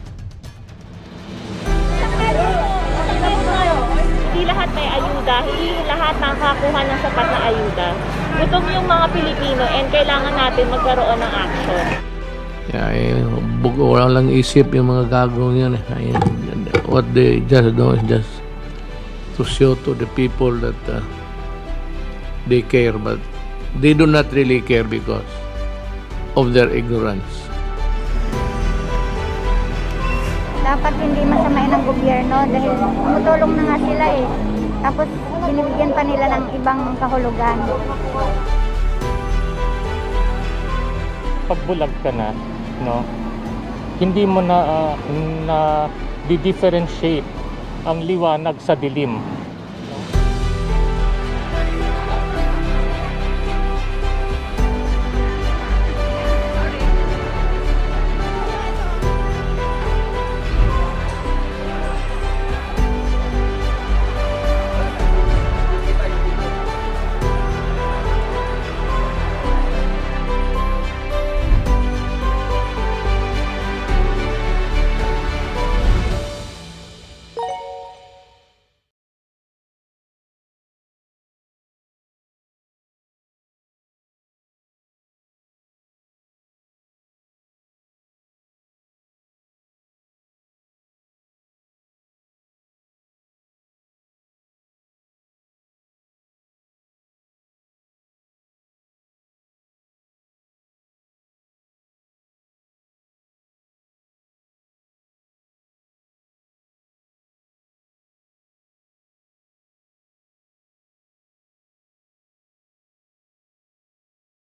Hindi lahat may ayuda, hindi lahat nakakakuha ng sapat na ayuda. Gutom yung mga Pilipino and kailangan natin magkaroon ng action. Wala lang isip yung mga gagawin yan. What they just do is just to show to the people that they care, but they do not really care because of their ignorance. Dapat hindi masamain ng gobyerno dahil tumutulong na nga sila eh. Tapos binibigyan pa nila ng ibang kahulugan. Pagbulag ka na, no? Hindi mo na di-differentiate ang liwanag sa dilim.